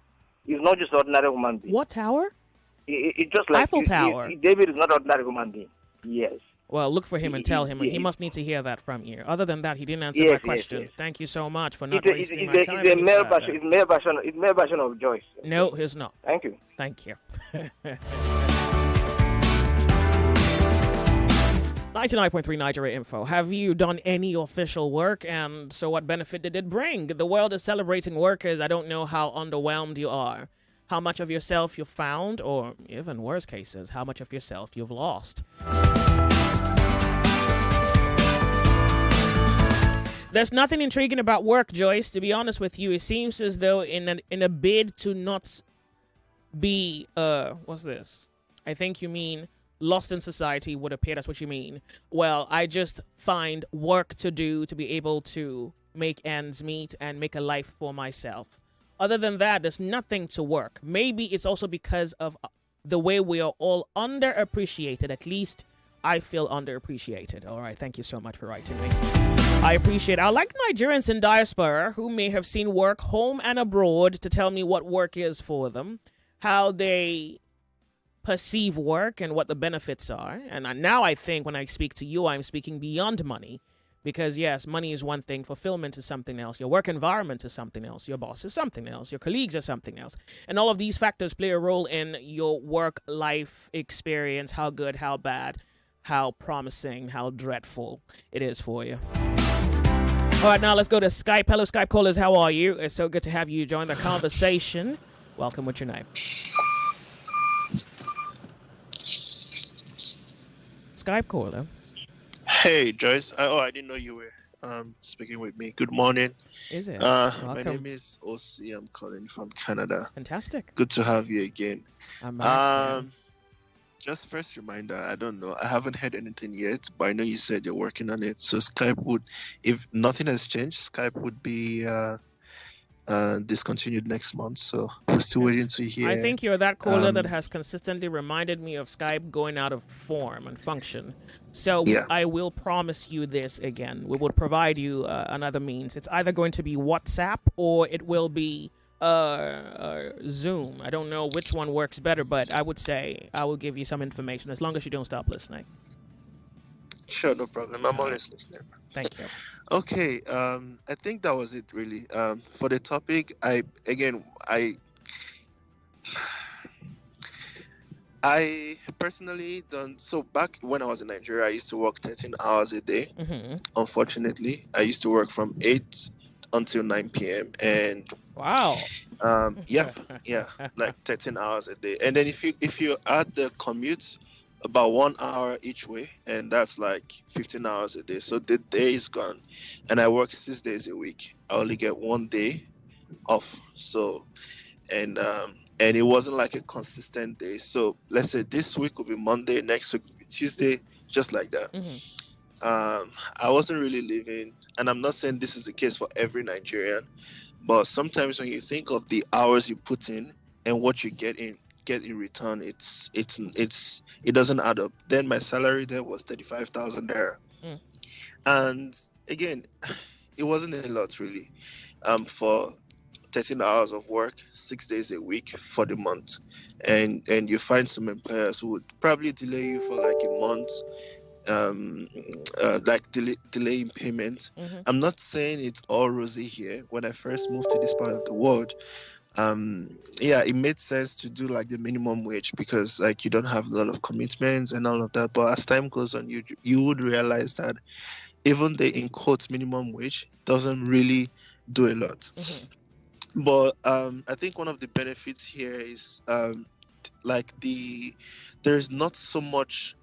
He's not just an ordinary human being. What tower? It's just like Eiffel Tower. David is not an ordinary human being. Yes. Well, look for him and tell him. He must need to hear that from you. Other than that, he didn't answer my question. Yes. Thank you so much for not wasting my time. It's a male version of Joyce. No, he's not. Thank you. Thank you. 99.3 Nigeria Info. Have you done any official work? And so what benefit did it bring? The world is celebrating workers. I don't know how underwhelmed you are. How much of yourself you found, or even worse cases, how much of yourself you've lost. There's nothing intriguing about work, Joyce. To be honest with you, it seems as though in a bid to not be, what's this? I think you mean lost in society would appear that's what you mean. Well, I just find work to do to be able to make ends meet and make a life for myself. Other than that, there's nothing to work. Maybe it's also because of the way we are all underappreciated. At least I feel underappreciated. All right, thank you so much for writing me. I appreciate it. I like Nigerians in diaspora who may have seen work home and abroad to tell me what work is for them, how they perceive work and what the benefits are. And now I think when I speak to you, I'm speaking beyond money, Because, yes, money is one thing, fulfillment is something else, your work environment is something else, your boss is something else, your colleagues are something else. And all of these factors play a role in your work-life experience, how good, how bad, how promising, how dreadful it is for you. All right, now let's go to Skype. Hello, Skype callers. How are you? It's so good to have you join the conversation. Welcome. What's your name? Skype caller. Hey, Joyce. I didn't know you were speaking with me. Good morning. Is it? My name is OC. I'm calling from Canada. Fantastic. Good to have you again. I'm back. Just first reminder, I don't know. I haven't heard anything yet, but I know you said you're working on it. So Skype would, if nothing has changed, Skype would be discontinued next month. So we're still waiting to hear. I think you're that caller that has consistently reminded me of Skype going out of form and function. So I will promise you this again. We will provide you another means. It's either going to be WhatsApp or it will be Zoom. I don't know which one works better, but I would say I will give you some information as long as you don't stop listening. Sure, no problem. I'm always listening. Thank you. Okay, I think that was it really. For the topic, I personally don't. So back when I was in Nigeria, I used to work 13 hours a day. Mm-hmm. Unfortunately, I used to work from 8 until 9 p.m. and wow. Yeah, like 13 hours a day. And then if you add the commute, about 1 hour each way, and that's like 15 hours a day. So the day is gone, and I work 6 days a week. I only get 1 day off. So, and it wasn't like a consistent day. So let's say this week will be Monday, next week will be Tuesday, just like that. Mm-hmm. I wasn't really living, and I'm not saying this is the case for every Nigerian, but sometimes when you think of the hours you put in and what you get in return, it doesn't add up. Then my salary there was 35,000 there, and again, it wasn't a lot really, for 13 hours of work, 6 days a week for the month, and you find some employers who would probably delay you for like a month, delaying payment. Mm-hmm. I'm not saying it's all rosy here. When I first moved to this part of the world, it made sense to do like the minimum wage because like you don't have a lot of commitments and all of that. But as time goes on, you would realize that even the in quotes minimum wage doesn't really do a lot. Mm-hmm. But I think one of the benefits here is there's not so much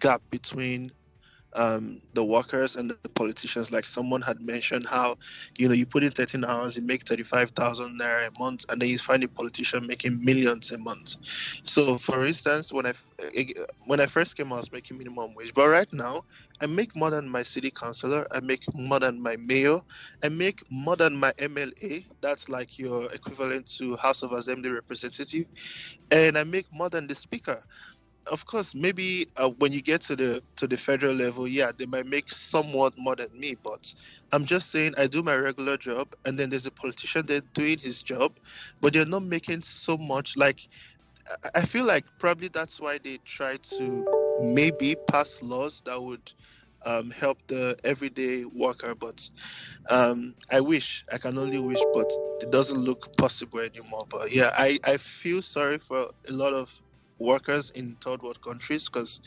gap between the workers and the politicians. Like someone had mentioned how, you put in 13 hours, you make 35,000 naira a month, and then you find a politician making millions a month. So for instance, when I first came, I was making minimum wage, but right now I make more than my city councillor, I make more than my mayor, I make more than my MLA, that's like your equivalent to House of Assembly representative, and I make more than the speaker. Of course, maybe when you get to the federal level, they might make somewhat more than me. But I'm just saying, I do my regular job, and then there's a politician there doing his job, but they're not making so much. Like, I feel like probably that's why they try to maybe pass laws that would help the everyday worker. But I can only wish, but it doesn't look possible anymore. But I feel sorry for a lot of workers in third world countries because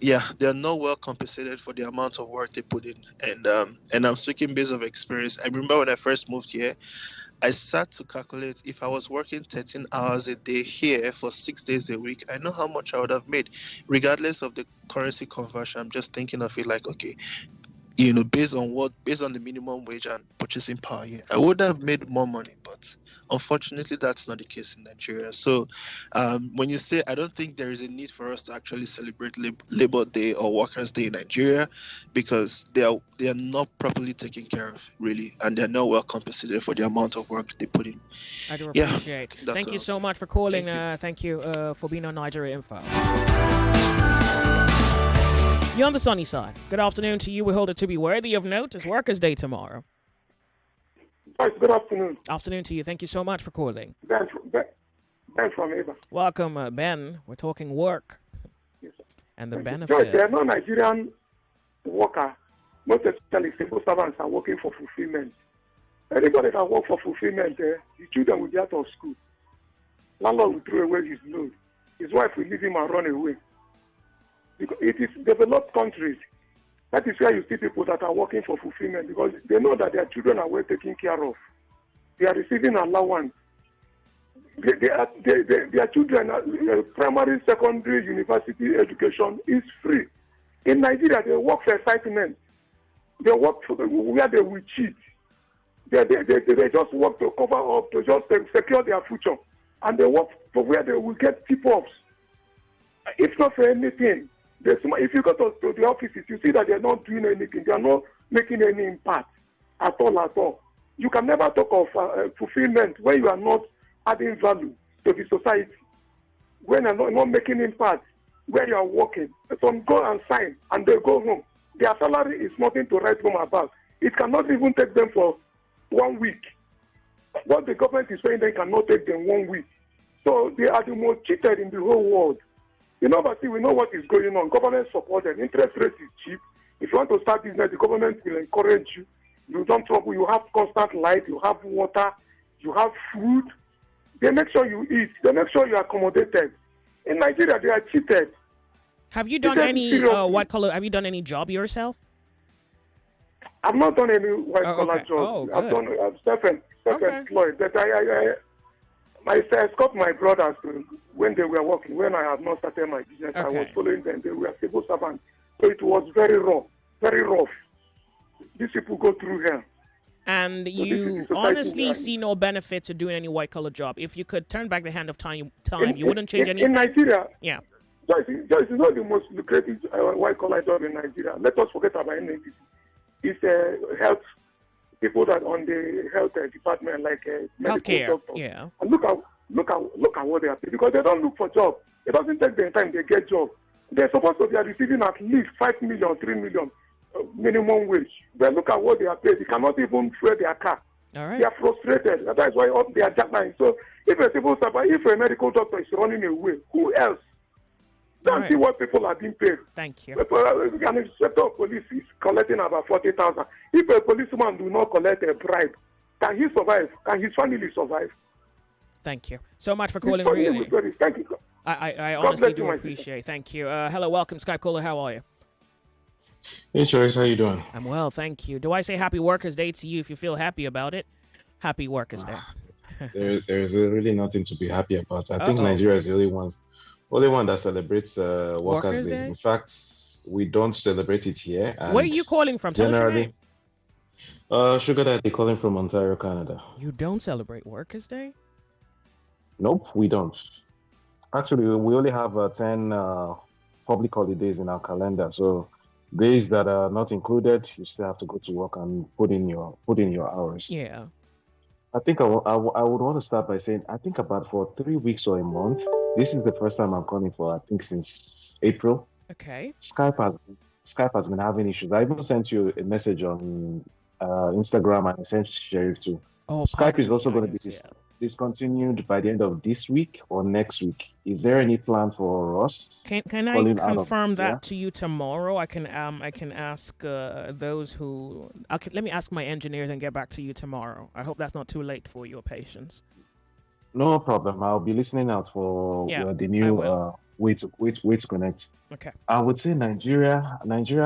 they're not well compensated for the amount of work they put in, and I'm speaking based of experience. I remember when I first moved here, I sat to calculate if I was working 13 hours a day here for 6 days a week, I know how much I would have made regardless of the currency conversion. I'm just thinking of it like, okay, based on the minimum wage and purchasing power here, I would have made more money, but unfortunately, that's not the case in Nigeria. So, when you say, I don't think there is a need for us to actually celebrate Labor Day or Workers' Day in Nigeria, because they are not properly taken care of, really, and they're not well compensated for the amount of work they put in. I do appreciate. Thank you so much for calling. Thank you for being on Nigeria Info. You're on the sunny side. Good afternoon to you. We hold it to be worthy of note. It's Workers' Day tomorrow. Good afternoon. Afternoon to you. Thank you so much for calling. Ben from Eva. Welcome, Ben. We're talking work and the benefits. George, there are no Nigerian worker most especially civil servants are working for fulfillment. Anybody that work for fulfillment, the children will be out of school. Landlord will throw away his load. His wife will leave him and run away. Because it is developed countries. That is where you see people that are working for fulfillment because they know that their children are well taken care of. They are receiving allowance. Their children, primary, secondary, university education is free. In Nigeria, they work for excitement. They work for where they will cheat. They just work to cover up, to just secure their future. And they work for where they will get tip-offs. If not for anything, if you go to the offices, you see that they're not doing anything. They are not making any impact at all. You can never talk of fulfillment when you are not adding value to the society. When you are not making impact, where you are working. Some go and sign and they go home. Their salary is nothing to write home about. It cannot even take them for 1 week. What the government is saying, they cannot take them 1 week. So they are the most cheated in the whole world. We know what is going on. Government support and interest rate is cheap. If you want to start business, the government will encourage you. You don't trouble. You have constant light. You have water. You have food. They make sure you eat. They make sure you are accommodated. In Nigeria, they are cheated. Have you done any white collar? Have you done any job yourself? I've not done any white collar job. I'm self-employed. But I escort my brothers when they were working. When I have not started my business, I was following them. They were civil servants. So it was very rough. These people go through hell. And you honestly see no benefit to doing any white collar job. If you could turn back the hand of time, you wouldn't change anything. In Nigeria, yeah. Joyce is not the most lucrative white collar job in Nigeria. Let us forget about NNPC. It's health people that on the health department, like medical doctors. Yeah. And look at what they are paid because they don't look for job. It doesn't take them time they get job. They're supposed to be receiving at least 5 million, 3 million minimum wage. But look at what they are paid. They cannot even fuel their car. All right. They are frustrated. That's why they are jackline. So if a civil servant, if a medical doctor is running away, who else? Don't see what people are being paid. Thank you. An inspector of police is collecting about 40,000. If a policeman do not collect a bribe, can he survive? Can his family survive? Thank you so much for calling. Really, thank you. I honestly do appreciate. Thank you. Hello, welcome, Skype caller. How are you? Hey, Joyce, how you doing? I'm well, thank you. Do I say Happy Workers' Day to you if you feel happy about it? Happy Workers' Day. There's really nothing to be happy about. I think Nigeria is the only one that celebrates Workers' Day. In fact, we don't celebrate it here. Where are you calling from? Generally, Sugar Daddy calling from Ontario, Canada. You don't celebrate Workers' Day? Nope, we don't. Actually, we only have 10 public holidays in our calendar. So days that are not included, you still have to go to work and put in your hours. Yeah. I think I would want to start by saying I think about for 3 weeks or a month. This is the first time I'm calling for I think since April. Okay. Skype has been having issues. I even sent you a message on Instagram and I sent Sheriff too. Skype is also going to be discontinued by the end of this week or next week. Is there any plan for us? Can I confirm that to you tomorrow? I can ask those who. Let me ask my engineers and get back to you tomorrow. I hope that's not too late for your patience. No problem. I'll be listening out for the new way to connect. Okay. I would say Nigeria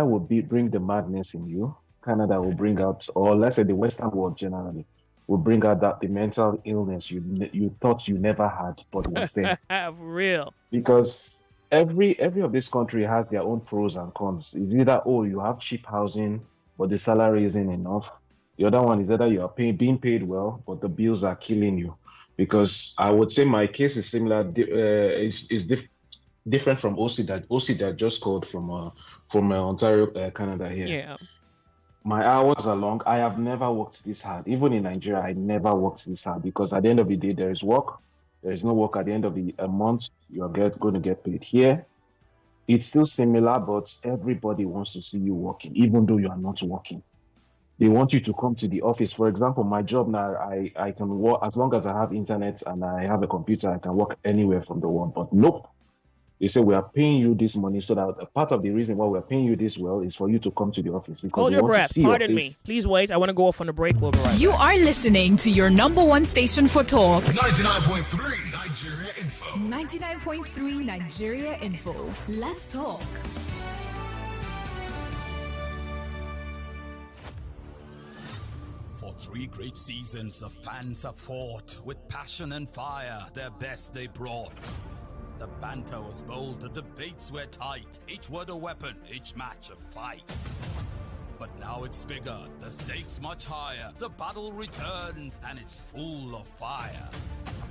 will bring the madness in you. Canada will bring out, or let's say the Western world generally, will bring out the mental illness you thought you never had but was there. For real. Because every of this country has their own pros and cons. It's either you have cheap housing but the salary isn't enough. The other one is either you are being paid well but the bills are killing you. Because I would say my case is similar. Different from OC that just called from Ontario, Canada here. Yeah. My hours are long. I have never worked this hard. Even in Nigeria, I never worked this hard because at the end of the day, there is work. There is no work at the end of a month. You are going to get paid here. It's still similar, but everybody wants to see you working, even though you are not working. They want you to come to the office. For example, my job now, I can work as long as I have internet and I have a computer. I can work anywhere from the world. But nope, They say we are paying you this money so that a part of the reason why we're paying you this well is for you to come to the office because Hold we your want breath. to see Pardon your me. face. Please wait. I want to go off on a break. We'll be right You back. are listening to your number one station for talk. 99.3 Nigeria Info. 99.3 Nigeria Info. Let's talk. For 3 great seasons, the fans have fought with passion and fire, their best they brought. The banter was bold, the debates were tight, each word a weapon, each match a fight. But now it's bigger, the stakes much higher, the battle returns, and it's full of fire.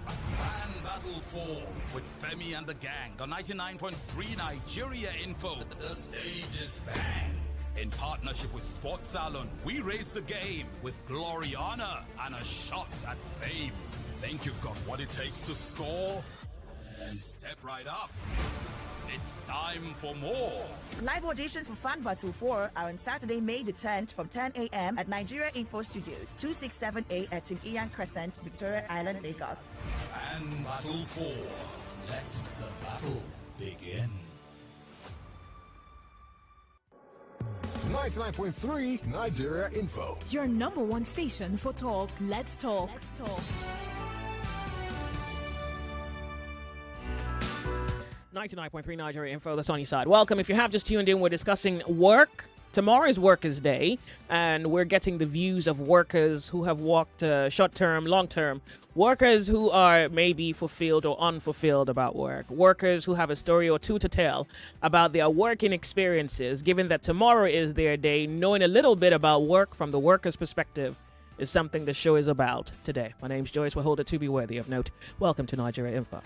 Grand Battle 4 with Femi and the gang, the 99.3 Nigeria Info. The stage is bang. In partnership with Sports Salon, we raise the game with glory, honor, and a shot at fame. Think you've got what it takes to score? Then step right up. It's time for more. Live auditions for Fan Battle 4 are on Saturday, May the 10th from 10 a.m. at Nigeria Info Studios, 267A at Tim Ian Crescent, Victoria Island, Lagos. Fan Battle 4. Let the battle begin. 99.3 Nigeria Info. Your number one station for talk. Let's talk. Let's talk. 99.3 Nigeria Info, the sunny side. Welcome. If you have just tuned in, we're discussing work. Tomorrow is Workers' Day, and we're getting the views of workers who have worked short-term, long-term, workers who are maybe fulfilled or unfulfilled about work, workers who have a story or two to tell about their working experiences. Given that tomorrow is their day, knowing a little bit about work from the worker's perspective is something the show is about today. My name's Joyce. We'll hold it to be worthy of note. Welcome to Nigeria Info.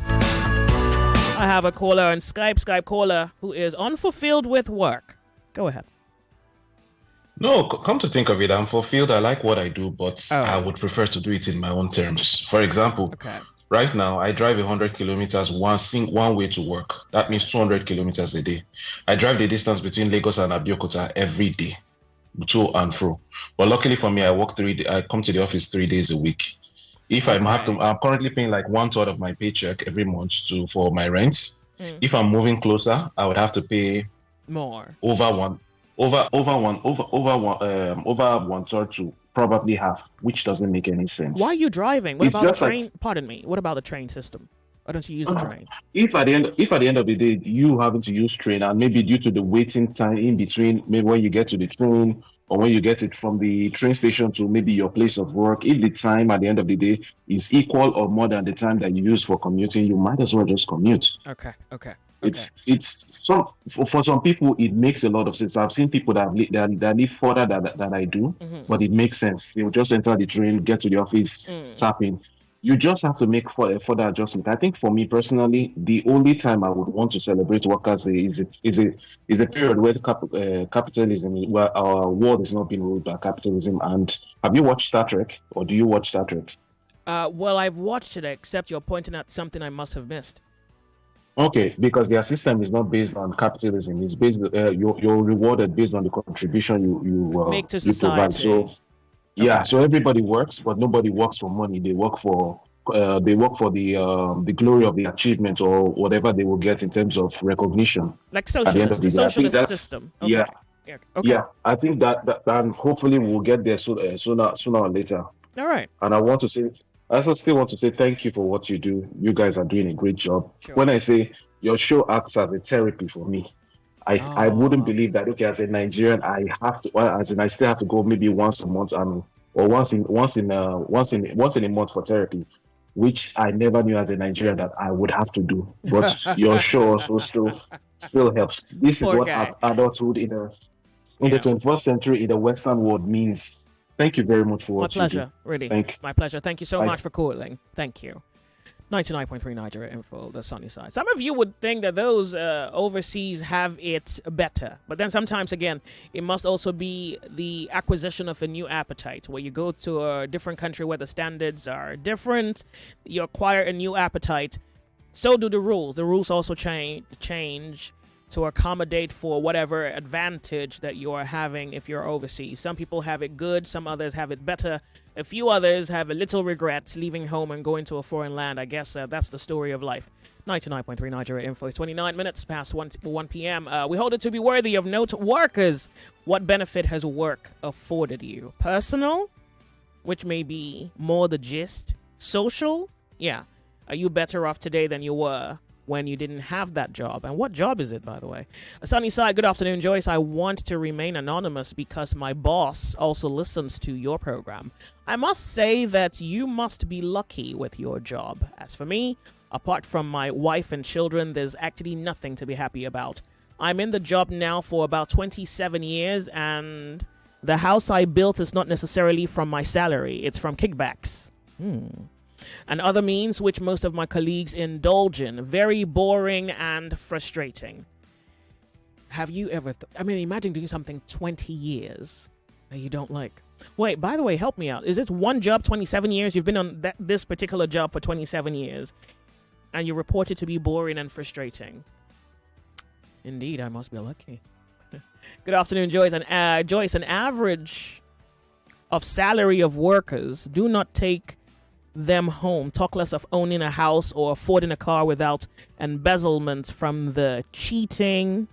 I have a caller on Skype caller who is unfulfilled with work. Go ahead. No, come to think of it, I'm fulfilled. I like what I do, but I would prefer to do it in my own terms. For example, right now I drive 100 kilometers one way to work. That means 200 kilometers a day. I drive the distance between Lagos and Abeokuta every day, to and fro. But luckily for me, I come to the office 3 days a week. If I'm currently paying like 1/3 of my paycheck every month for my rent. If I'm moving closer, I would have to pay more, over 1/3 to probably half, which doesn't make any sense. Why are you driving? What It's about the just train? Pardon me. What about the train system? Why don't you use the train? If at the end of the day you having to use train, and maybe due to the waiting time in between, maybe when you get to the train or when you get it from the train station to maybe your place of work, if the time at the end of the day is equal or more than the time that you use for commuting, you might as well just commute. Okay. It's for some people it makes a lot of sense. I've seen people that live further than I do, but it makes sense. They will just enter the train, get to the office, tap in. You just have to make further adjustment. I think for me personally, the only time I would want to celebrate Workers' Day is a period where capitalism, where our world is not being ruled by capitalism. And have you watched Star Trek, or do you watch Star Trek? Well, I've watched it, except you're pointing out something I must have missed. Okay, because their system is not based on capitalism. It's based you're rewarded based on the contribution you make to society. You provide. So so everybody works, but nobody works for money. They work for the glory of the achievement or whatever they will get in terms of recognition. Like socialist system. Okay. Yeah, I think that and hopefully we'll get there sooner or later. All right. And I also still want to say thank you for what you do. You guys are doing a great job. Sure. When I say your show acts as a therapy for me, I wouldn't believe that. Okay, as a Nigerian, I still have to go maybe once a month or once in a month for therapy, which I never knew as a Nigerian that I would have to do. But your show also still helps. This is what adulthood in the 21st century in the Western world means. Thank you very much for what you do. My pleasure, really. My pleasure. Thank you so much for calling. Thank you. 99.3 Nigeria Info, the sunny side. Some of you would think that those overseas have it better. But then sometimes, again, it must also be the acquisition of a new appetite, where you go to a different country where the standards are different. You acquire a new appetite. So do the rules. The rules also change to accommodate for whatever advantage that you are having if you're overseas. Some people have it good, some others have it better. A few others have a little regrets leaving home and going to a foreign land. I guess that's the story of life. 99.3 Nigeria Info is 29 minutes past 1 p.m. We hold it to be worthy of note. Workers, what benefit has work afforded you? Personal, which may be more the gist. Social, yeah. Are you better off today than you were when you didn't have that job? And what job is it, by the way? Sunny side, good afternoon, Joyce. I want to remain anonymous because my boss also listens to your program. I must say that you must be lucky with your job. As for me, apart from my wife and children, there's actually nothing to be happy about. I'm in the job now for about 27 years, and the house I built is not necessarily from my salary. It's from kickbacks. And other means which most of my colleagues indulge in. Very boring and frustrating. Have you ever... imagine doing something 20 years that you don't like. Wait, by the way, help me out. Is it one job 27 years? You've been on this particular job for 27 years. And you report it to be boring and frustrating. Indeed, I must be lucky. Good afternoon, Joyce. Joyce, an average of salary of workers do not take them home. Talk less of owning a house or affording a car without embezzlement from the cheating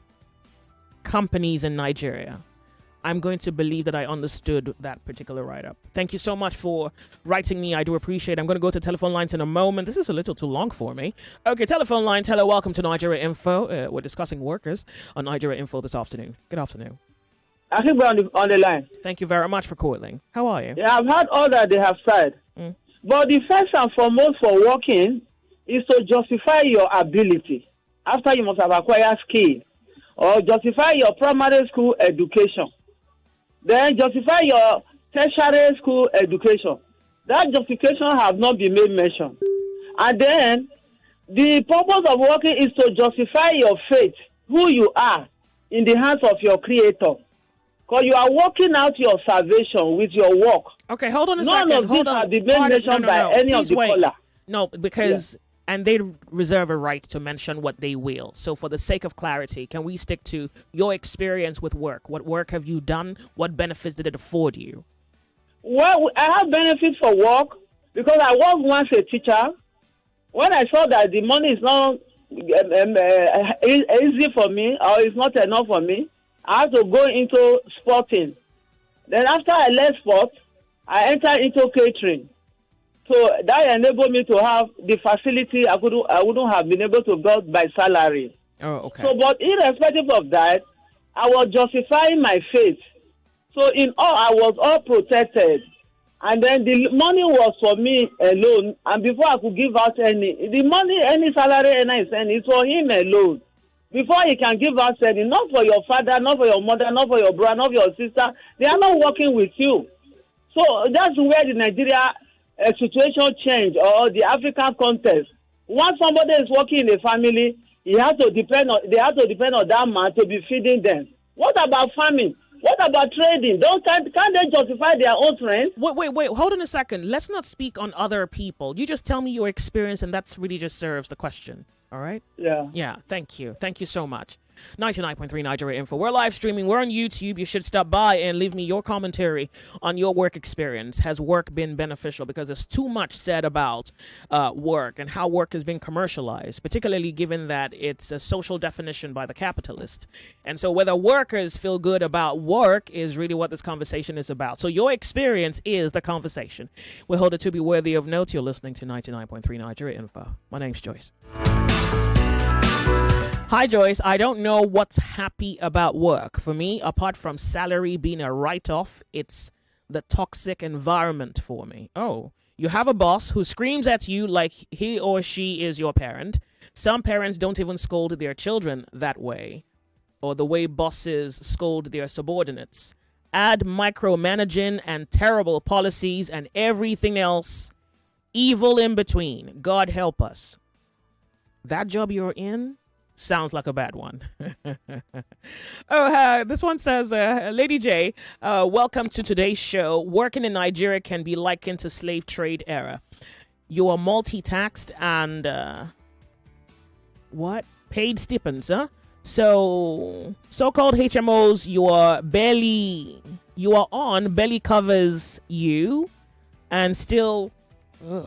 companies in Nigeria. I'm going to believe that I understood that particular write-up. Thank you so much for writing me. I do appreciate it. I'm going to go to telephone lines in a moment. This is a little too long for me. Okay, telephone lines. Hello, welcome to Nigeria Info. We're discussing workers on Nigeria Info this afternoon. Good afternoon. I think we're on the line. Thank you very much for calling. How are you? Yeah, I've heard all that they have said. But the first and foremost for working is to justify your ability. After you must have acquired skill, or justify your primary school education. Then justify your tertiary school education. That justification has not been made mention. And then the purpose of working is to justify your faith, who you are, in the hands of your Creator. Because you are working out your salvation with your work. Okay, hold on a second. None of these have been mentioned by any of the caller. No, because... Yeah. And they reserve a right to mention what they will. So for the sake of clarity, can we stick to your experience with work? What work have you done? What benefits did it afford you? Well, I have benefits for work because I was once a teacher. When I saw that the money is not easy for me or it's not enough for me, I had to go into sporting. Then after I left sport, I entered into catering. So that enabled me to have the facility I wouldn't have been able to get by salary. Oh, okay. So, but irrespective of that, I was justifying my faith. So in all, I was all protected. And then the money was for me alone. And before I could give out the money, any salary, it's for him alone. Before he can give out any, not for your father, not for your mother, not for your brother, not for your sister. They are not working with you. So that's where the Nigeria situation change, or the African context. Once somebody is working in a family, they have to depend on that man to be feeding them. What about farming? What about trading? Can't they justify their own trends? Wait, hold on a second. Let's not speak on other people. You just tell me your experience, and that's really just serves the question. All right? Yeah. Thank you so much. 99.3 Nigeria Info. We're live streaming. We're on YouTube. You should stop by and leave me your commentary on your work experience. Has work been beneficial? Because there's too much said about work and how work has been commercialized, particularly given that it's a social definition by the capitalist. And so whether workers feel good about work is really what this conversation is about. So your experience is the conversation. We hold it to be worthy of note. You're listening to 99.3 Nigeria Info. My name's Joyce. Hi, Joyce. I don't know what's happy about work. For me, apart from salary being a write-off, it's the toxic environment for me. Oh, you have a boss who screams at you like he or she is your parent. Some parents don't even scold their children that way, or the way bosses scold their subordinates. Add micromanaging and terrible policies and everything else, evil in between. God help us. That job you're in sounds like a bad one. This one says, Lady J, welcome to today's show. Working in Nigeria can be likened to slave trade era. You are multi-taxed and paid stipends, So, so-called HMOs, you are on barely covers you, and still. Ugh.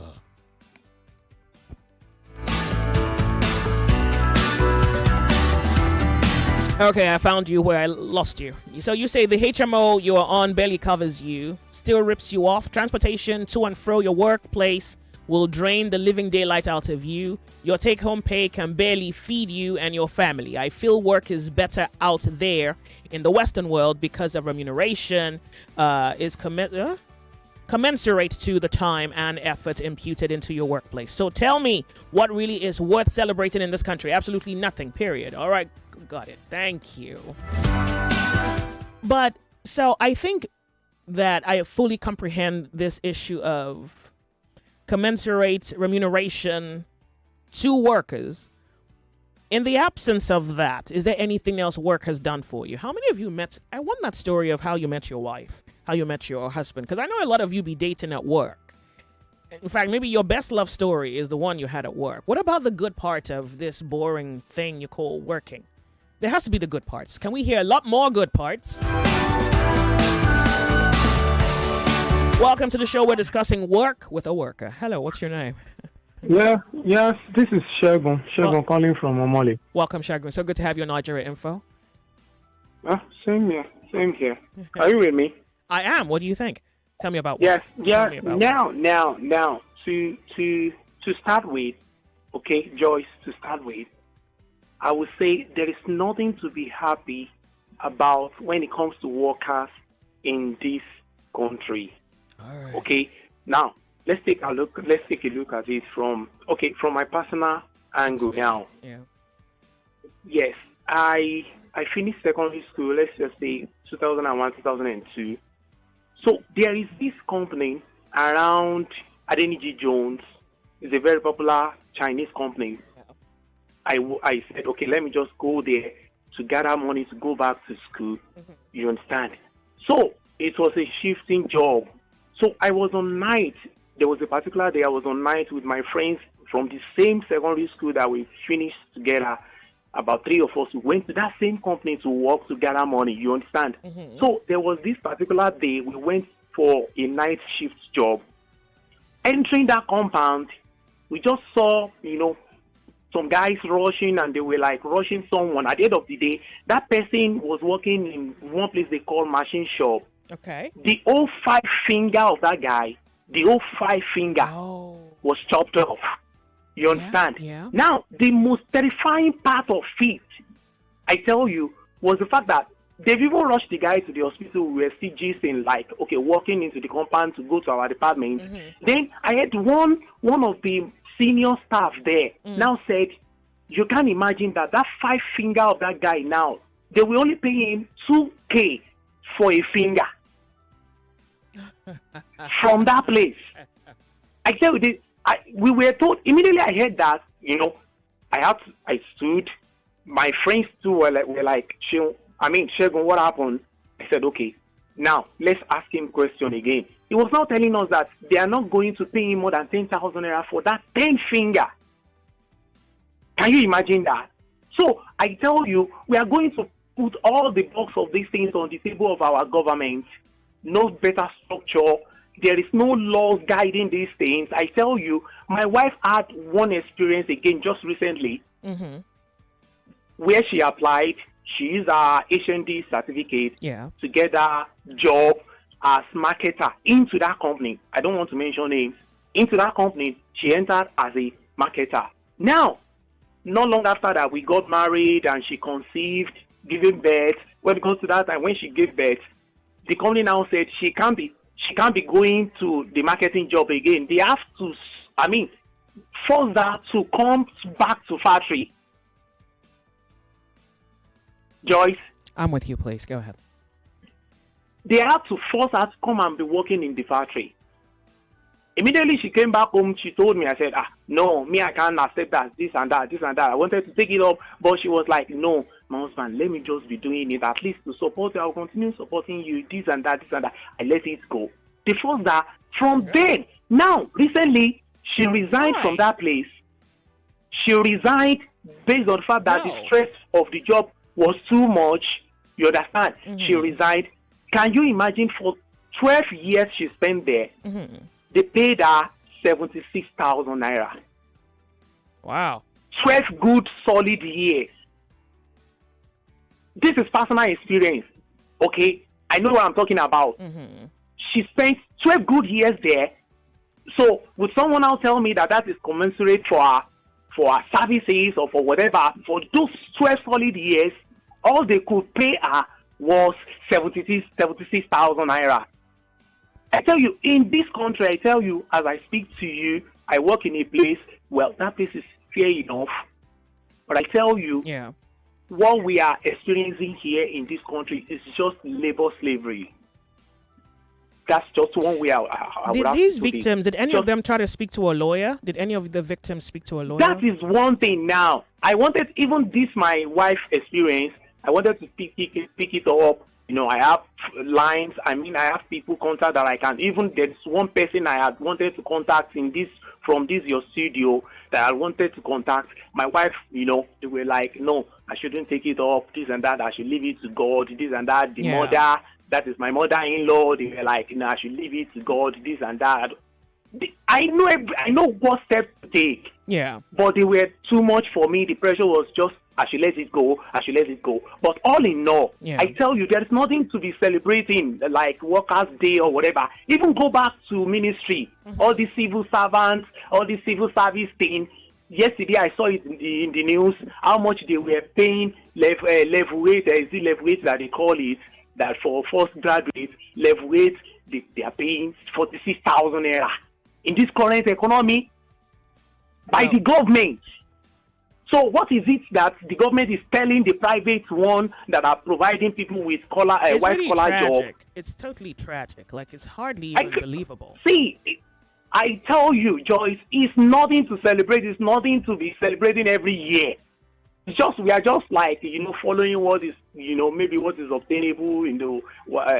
Okay, I found you where I lost you. So you say the HMO you are on barely covers you, still rips you off. Transportation to and fro your workplace will drain the living daylight out of you. Your take-home pay can barely feed you and your family. I feel work is better out there in the Western world because of remuneration is commensurate to the time and effort imputed into your workplace. So tell me what really is worth celebrating in this country. Absolutely nothing, period. All right, got it. Thank you. But so I think that I fully comprehend this issue of commensurate remuneration to workers. In the absence of that, is there anything else work has done for you? How many of you met? I want that story of how you met your wife, how you met your husband, because I know a lot of you be dating at work. In fact, maybe your best love story is the one you had at work. What about the good part of this boring thing you call working? There has to be the good parts. Can we hear a lot more good parts? Welcome to the show. We're discussing work with a worker. Hello, what's your name? Yes, this is Shegun. Shegun calling from Omole. Welcome, Shegun. So good to have you on Nigeria Info. Same here. Are you with me? I am. What do you think? Tell me about work. Tell me about Now, to start with, okay, Joyce, to start with, I would say there is nothing to be happy about when it comes to workers in this country. All right. Okay, now let's take a look at it from my personal angle now. Yeah. Yes, I finished secondary school, let's just say 2001, 2002. So there is this company around Adeniji Jones. It's a very popular Chinese company. I said, okay, let me just go there to gather money to go back to school. Mm-hmm. You understand? So it was a shifting job. So I was on night. There was a particular day I was on night with my friends from the same secondary school that we finished together. About 3 of us, we went to that same company to work to gather money. You understand? Mm-hmm. So there was this particular day we went for a night shift job. Entering that compound, we just saw, some guys rushing, and they were like rushing someone. At the end of the day, that person was working in one place they call machine shop. Okay. The whole 5 finger of that guy, was chopped off. You understand? Yeah. Now, the most terrifying part of it, I tell you, was the fact that they've even rushed the guy to the hospital. We were still gisting, like, okay, walking into the compound to go to our department. Mm-hmm. Then I had one of the senior staff there now said, you can imagine that 5 finger of that guy now, they will only pay him 2K for a finger from that place. I tell you this, we were told, immediately I heard that, I stood, my friends too were like, Shegun, what happened? I said, okay, now let's ask him question again. He was now telling us that they are not going to pay him more than 10,000 naira for that 10 finger. Can you imagine that? So I tell you, we are going to put all the box of these things on the table of our government. No better structure. There is no laws guiding these things. I tell you, my wife had one experience again just recently, where she applied. She used her HND certificate to get a job as marketer into that company. I don't want to mention names. Into that company, she entered as a marketer. Now, not long after that, we got married and she conceived, giving birth. When it comes to that time, when she gave birth, the company now said she can't be going to the marketing job again. They have to, force her to come back to factory. Joyce? I'm with you, please. Go ahead. They had to force her to come and be working in the factory. Immediately she came back home, she told me, I said, no, me, I can't accept that, this and that. I wanted to take it up, but she was like, no, my husband, let me just be doing it, at least to support you. I'll continue supporting you, this and that. I let it go. They forced her from then. Now, recently, she resigned from that place. She resigned based on the fact that the stress of the job was too much. You understand? She resigned. Can you imagine for 12 years she spent there? They paid her 76,000 naira. Wow. 12 good solid years. This is personal experience. Okay? I know what I'm talking about. She spent 12 good years there. So would someone now tell me that is commensurate for her services or for whatever? For those 12 solid years, all they could pay her was 76,000 naira. I tell you, in this country, I tell you, as I speak to you, I work in a place, well, that place is fair enough. But I tell you, what we are experiencing here in this country is just labor slavery. That's just one way Did these victims, did any of them try to speak to a lawyer? Did any of the victims speak to a lawyer? That is one thing now. I wanted, even this, my wife's experience, I wanted to pick it up. You know, I have lines. I mean, I have people contact that I can. Even there's one person I had wanted to contact from your studio that I wanted to contact. My wife, you know, they were like, no, I shouldn't take it up, this and that. I should leave it to God, this and that. The mother, that is my mother-in-law. They were like, no, I should leave it to God, this and that. I know what steps to take. Yeah. But they were too much for me. The pressure was just, I should let it go. But all in all, I tell you, there's nothing to be celebrating like Workers' Day or whatever. Even go back to ministry, all these civil servants, all these civil service thing. Yesterday, I saw it in the news, how much they were paying level 8, is it level 8 that they call it, that for first graduates, level 8, they are paying 46,000 naira. In this current economy, by the government. So what is it that the government is telling the private one that are providing people with white-collar jobs? It's totally tragic. Like, it's hardly even believable. See, I tell you, Joyce, it's nothing to celebrate. It's nothing to be celebrating every year. It's just, we are just like, you know, following what is, you know, maybe what is obtainable in the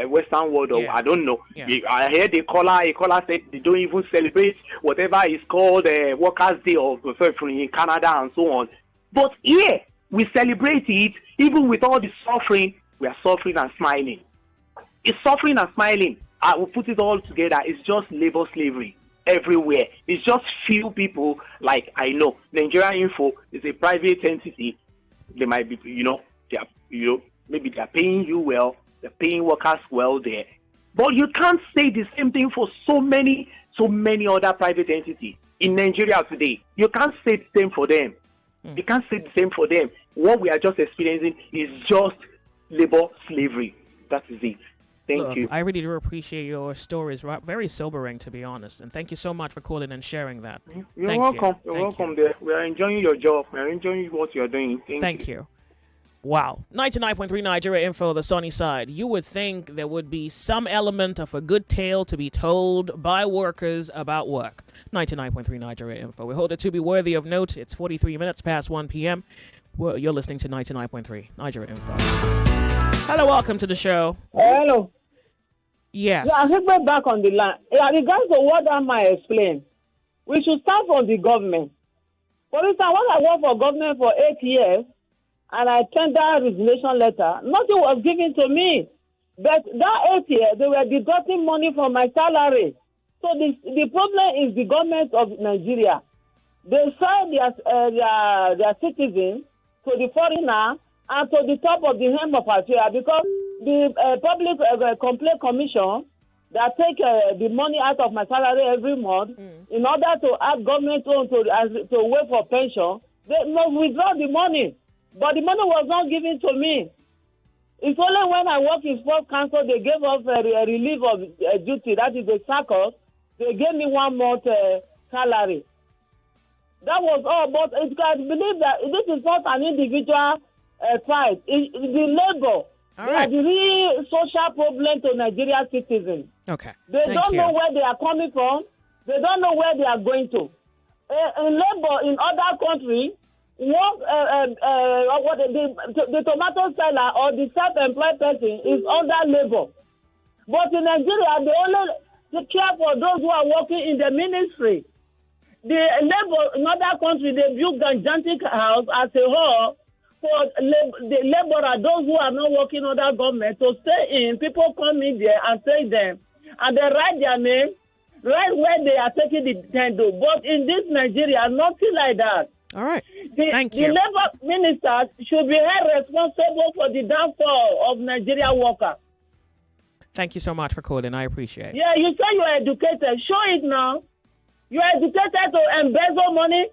Western world, or I don't know. I heard a caller said they don't even celebrate whatever is called Workers' Day or in Canada and so on. But here, we celebrate it, even with all the suffering, we are suffering and smiling. It's suffering and smiling. I will put it all together. It's just labor slavery everywhere. It's just few people, like I know. Nigeria Info is a private entity. They might be, you know, maybe they're paying you well, they're paying workers well there. But you can't say the same thing for so many other private entities in Nigeria today. You can't say the same for them. You can't say the same for them. What we are just experiencing is just labor slavery. That is it. Thank you. I really do appreciate your stories. Very sobering, to be honest. And thank you so much for calling and sharing that. You're welcome. You're welcome there. We are enjoying your job. We are enjoying what you're doing. Thank you. Wow. 99.3 Nigeria Info, the sunny side. You would think there would be some element of a good tale to be told by workers about work. 99.3 Nigeria Info. We hold it to be worthy of note. It's 43 minutes past 1 p.m. Well, you're listening to 99.3 Nigeria Info. Hello, welcome to the show. Hello. Yes. Yeah, I think we're back on the line. Yeah, regards to what I might explain, we should start from the government. For instance, when I worked for government for 8 years, and I tendered a resignation letter, nothing was given to me. But that 8 years, they were deducting money from my salary. So the problem is the government of Nigeria. They sell their citizens to the foreigner and to the top of the hem of our chair, because the public complaint commission that take the money out of my salary every month in order to add government loan to wait for pension, they must withdraw the money. But the money was not given to me. It's only when I work in sports council, they gave us a relief of duty, that is the circus. They gave me 1 month salary. That was all. But you can believe that this is not an individual fight. It's the labor. They are the real social problem to Nigerian citizens. Okay. They don't know where they are coming from. They don't know where they are going to. In labor in other countries, the tomato seller or the self-employed person is under labor. But in Nigeria, they only care for those who are working in the ministry. The labor in other countries, they build gigantic house as a whole for the laborer, those who are not working under government, to stay in. People come in there and take them, and they write their name right where they are taking the tendo. But in this Nigeria, nothing like that. All right. Thank you. The labor ministers should be held responsible for the downfall of Nigeria workers. Thank you so much for calling. I appreciate it. Yeah, you say you are educated. Show it now. You are educated to embezzle money,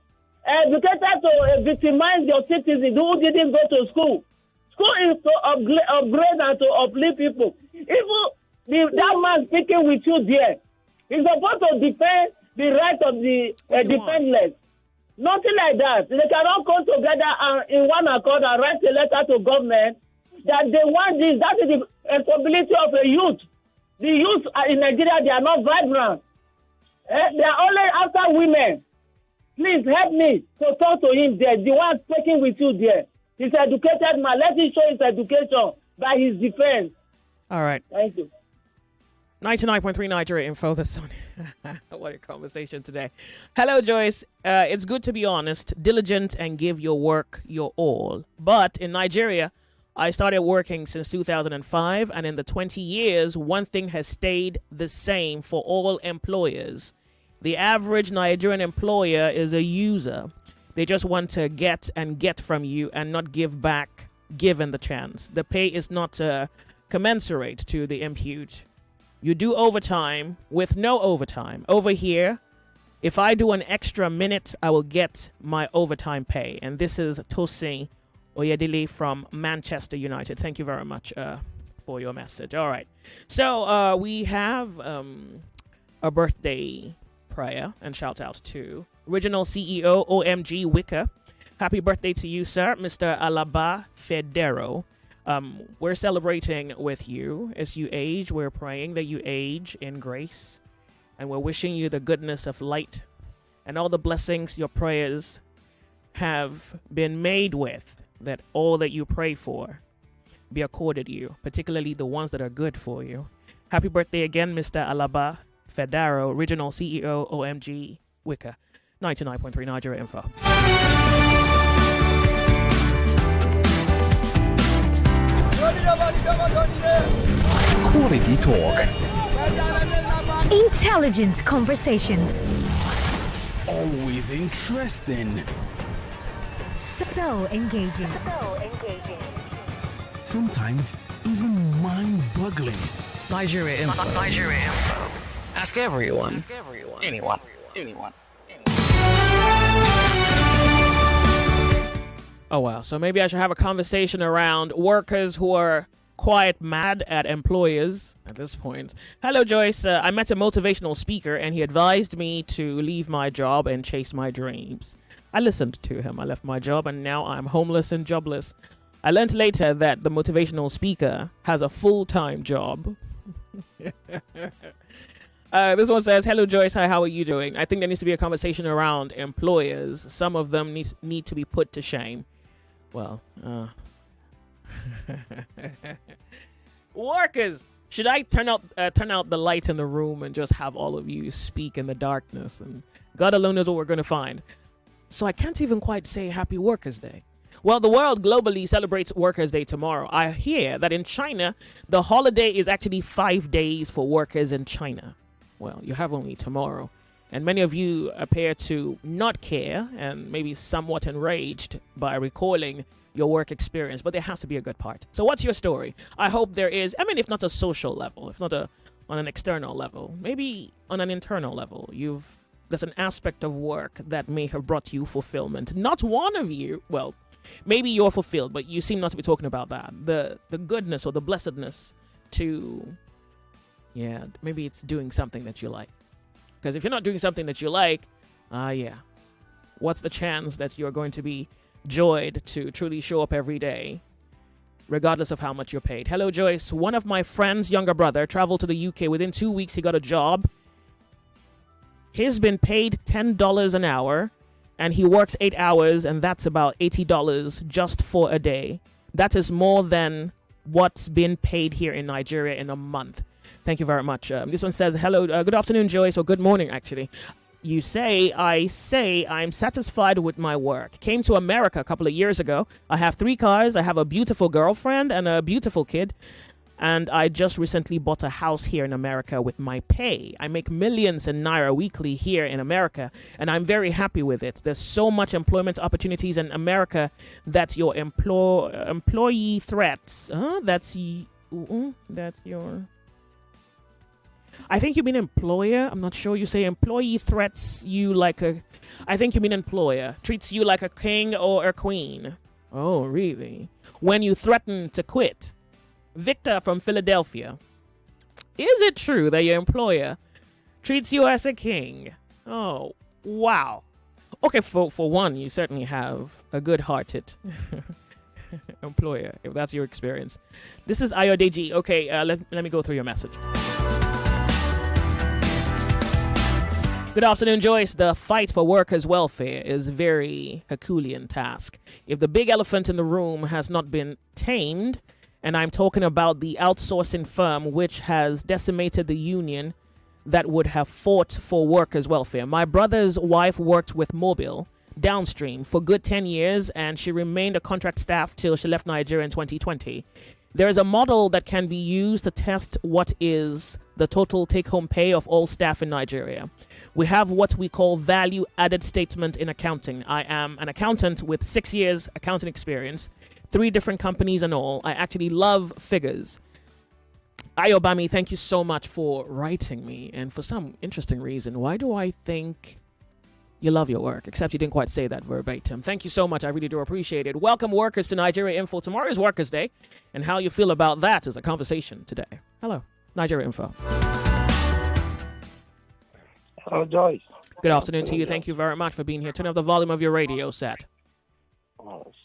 educated to victimize your citizens who didn't go to school. School is to upgrade and to uplift people. Even that man speaking with you there, he's supposed to defend the right of the defenseless. Nothing like that. They cannot come together and in one accord and write a letter to government that they want this. That is the responsibility of a youth. The youth in Nigeria, they are not vibrant. They are only after women. Please help me to talk to him there. The one speaking with you there. He's an educated man. Let him show his education by his defense. All right. Thank you. 99.3 Nigeria Info. The Sun. What a conversation today. Hello, Joyce. It's good to be honest, diligent, and give your work your all. But in Nigeria, I started working since 2005, and in the 20 years, one thing has stayed the same for all employers. The average Nigerian employer is a user. They just want to get from you and not give back given the chance. The pay is not commensurate to the impute. You do overtime with no overtime. Over here, if I do an extra minute, I will get my overtime pay. And this is Tosin Oyedele from Manchester United. Thank you very much for your message. All right. So we have a birthday prayer and shout out to original CEO OMG Wicker. Happy birthday to you, sir, Mr. Alaba Federo. We're celebrating with you as you age. We're praying that you age in grace. And we're wishing you the goodness of light and all the blessings your prayers have been made with, that all that you pray for be accorded you, particularly the ones that are good for you. Happy birthday again, Mr. Alaba Fedaro, original CEO OMG Wicker. 99.3 Nigeria Info. Quality talk. Intelligent conversations. Always interesting. So engaging. Sometimes even mind-boggling. Nigeria Info. Nigeria Info. Ask everyone. Anyone. Oh, wow. So maybe I should have a conversation around workers who are quite mad at employers at this point. Hello, Joyce. I met a motivational speaker and he advised me to leave my job and chase my dreams. I listened to him. I left my job and now I'm homeless and jobless. I learned later that the motivational speaker has a full-time job. This one says, hello, Joyce. Hi, how are you doing? I think there needs to be a conversation around employers. Some of them need to be put to shame. Well, workers, should I turn out the light in the room and just have all of you speak in the darkness? And God alone knows what we're going to find. So I can't even quite say Happy Workers' Day. Well, the world globally celebrates Workers' Day tomorrow. I hear that in China, the holiday is actually 5 days for workers in China. Well, you have only tomorrow. And many of you appear to not care and maybe somewhat enraged by recalling your work experience, but there has to be a good part. So what's your story? I hope there is, if not a social level, if not on an external level, maybe on an internal level, there's an aspect of work that may have brought you fulfillment. Not one of you, well, maybe you're fulfilled, but you seem not to be talking about that. The goodness or the blessedness to, maybe it's doing something that you like. Because if you're not doing something that you like, what's the chance that you're going to be joyed to truly show up every day, regardless of how much you're paid? Hello, Joyce. One of my friend's younger brother traveled to the UK. Within 2 weeks, he got a job. He's been paid $10 an hour, and he works 8 hours, and that's about $80 just for a day. That is more than what's been paid here in Nigeria in a month. Thank you very much. This one says, hello, good afternoon, Joyce, or good morning, actually. You say, I say I'm satisfied with my work. Came to America a couple of years ago. I have 3 cars. I have a beautiful girlfriend and a beautiful kid. And I just recently bought a house here in America with my pay. I make millions in Naira weekly here in America, and I'm very happy with it. There's so much employment opportunities in America that your employee threats. That's your... I think you mean employer. I'm not sure. You say employee threats you like a... I think you mean employer. Treats you like a king or a queen. Oh, really? When you threaten to quit. Victor from Philadelphia. Is it true that your employer treats you as a king? Oh, wow. Okay, for one, you certainly have a good-hearted employer, if that's your experience. This is Ayodeji. Okay, let me go through your message. Good afternoon, Joyce. The fight for workers' welfare is a very Herculean task. If the big elephant in the room has not been tamed, and I'm talking about the outsourcing firm which has decimated the union that would have fought for workers' welfare. My brother's wife worked with Mobile downstream for good 10 years, and she remained a contract staff till she left Nigeria in 2020. There is a model that can be used to test what is the total take-home pay of all staff in Nigeria. We have what we call value-added statement in accounting. I am an accountant with 6 years accounting experience, 3 different companies and all. I actually love figures. Ayobami, thank you so much for writing me. And for some interesting reason, why do I think you love your work? Except you didn't quite say that verbatim. Thank you so much. I really do appreciate it. Welcome, workers, to Nigeria Info. Tomorrow is Workers' Day, and how you feel about that is a conversation today. Hello, Nigeria Info. Hello, Joyce. Good afternoon to you. Thank you very much for being here. Turn up the volume of your radio set.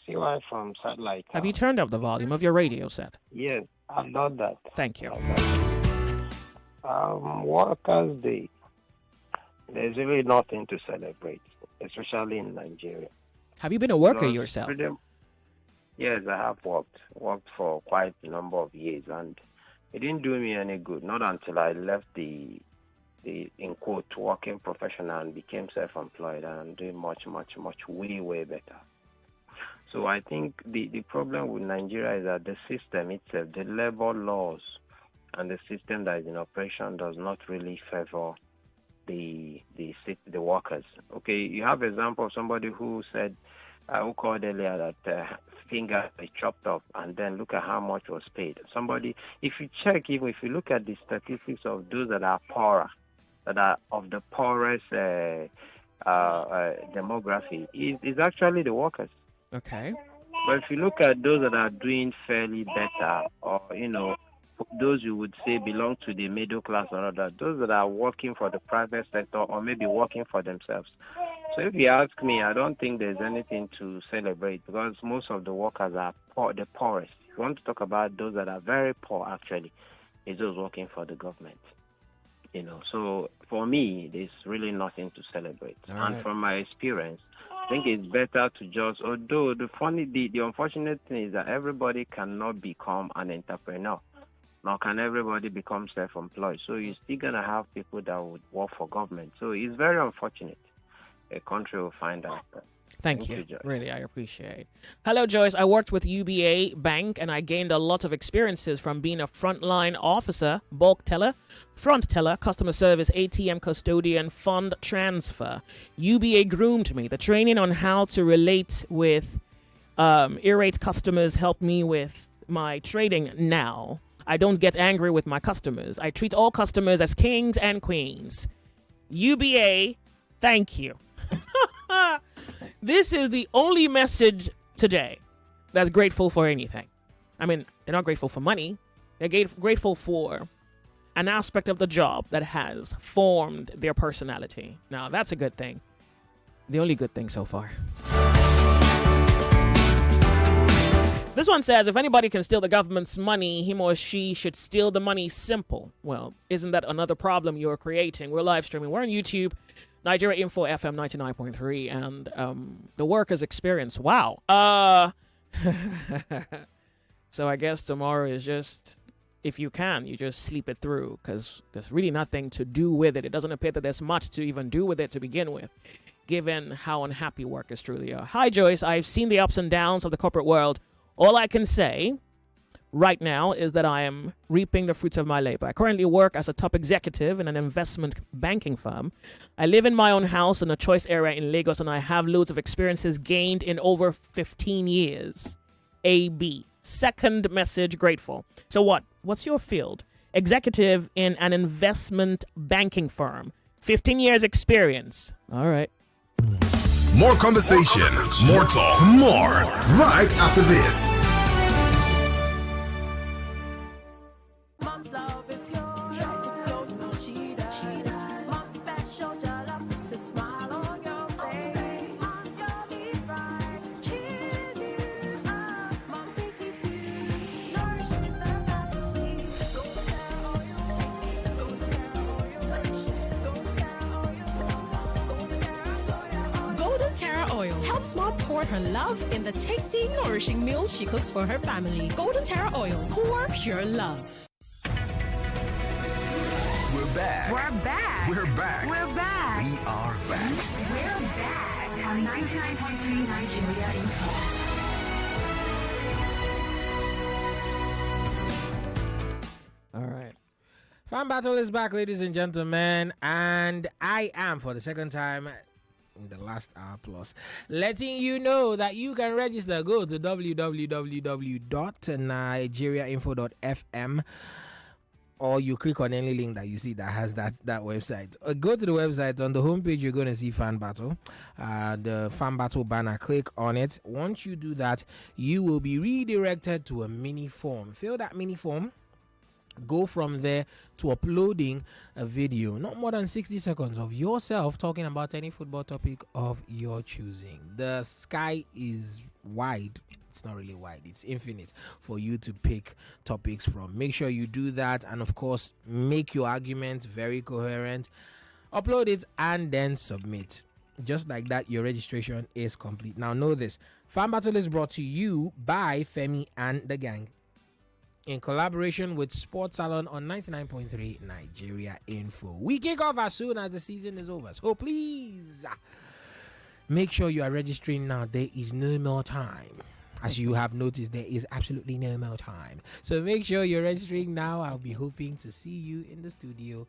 CY from Satellite. Have you turned up the volume of your radio set? Yes, I've done that. Thank you. Workers' Day. There's really nothing to celebrate, especially in Nigeria. Have you been a worker yourself? Yes, I have worked for quite a number of years, and it didn't do me any good. Not until I left the in quote working professional and became self-employed, and I'm doing much way better. So I think the problem with Nigeria is that the system itself, the labor laws and the system that is in operation does not really favor the workers. Okay, you have an example of somebody who said, who called earlier that finger is chopped off, and then look at how much was paid. Somebody, if you check, even if you look at the statistics of those that are poorer, that are of the poorest demography, is actually the workers. Okay. But if you look at those that are doing fairly better, or, those you would say belong to the middle class or other, those that are working for the private sector or maybe working for themselves. So if you ask me, I don't think there's anything to celebrate, because most of the workers are the poorest. If you want to talk about those that are very poor, actually, is those working for the government. So for me, there's really nothing to celebrate. And from my experience, I think it's better to just, although the unfortunate thing is that everybody cannot become an entrepreneur, nor can everybody become self-employed. So you're still going to have people that would work for government. So it's very unfortunate. A country will find out. Thank you. Really, I appreciate it. Hello, Joyce. I worked with UBA Bank, and I gained a lot of experiences from being a frontline officer, bulk teller, front teller, customer service, ATM custodian, fund transfer. UBA groomed me. The training on how to relate with irate customers helped me with my trading now. I don't get angry with my customers. I treat all customers as kings and queens. UBA, thank you. This is the only message today that's grateful for anything. I mean, they're not grateful for money. They're grateful for an aspect of the job that has formed their personality. Now, that's a good thing. The only good thing so far. This one says, if anybody can steal the government's money, him or she should steal the money. Simple. Well, isn't that another problem you're creating? We're live streaming. We're on YouTube. Nigeria Info FM 99.3 and the workers experience. Wow. So I guess tomorrow is just if you can, you just sleep it through, because there's really nothing to do with it. It doesn't appear that there's much to even do with it to begin with, given how unhappy workers truly are. Hi, Joyce. I've seen the ups and downs of the corporate world. All I can say right now is that I am reaping the fruits of my labor. I currently work as a top executive in an investment banking firm. I live in my own house in a choice area in Lagos, and I have loads of experiences gained in over 15 years. AB. Second message, grateful. So what's your field? Executive in an investment banking firm. 15 years experience. All right. More conversation, more talk, more right after this. Helps Mom pour her love in the tasty, nourishing meals she cooks for her family. Golden Terra Oil, pour pure love. We're back. We're back. We're back. We're back. We are back. We're back on 99.3 Nigeria Info. All right. Fan Battle is back, ladies and gentlemen, and I am, for the second time in the last hour plus, letting you know that you can register. Go to www.nigeriainfo.fm, or you click on any link that you see that has that website. Go to the website. On the homepage, you're going to see Fan Battle, the Fan Battle banner. Click on it. Once you do that, you will be redirected to a mini form. Fill that mini form. Go from there to uploading a video, not more than 60 seconds, of yourself talking about any football topic of your choosing. The sky is wide. It's not really wide, it's infinite for you to pick topics from. Make sure you do that, and of course, make your arguments very coherent. Upload it and then submit. Just like that, your registration is complete. Now, know this: Fan Battle is brought to you by Femi and the gang, in collaboration with Sports Salon on 99.3 Nigeria Info. We kick off as soon as the season is over, so please make sure you are registering now. There is no more time. As you have noticed, there is absolutely no more time. So make sure you're registering now. I'll be hoping to see you in the studio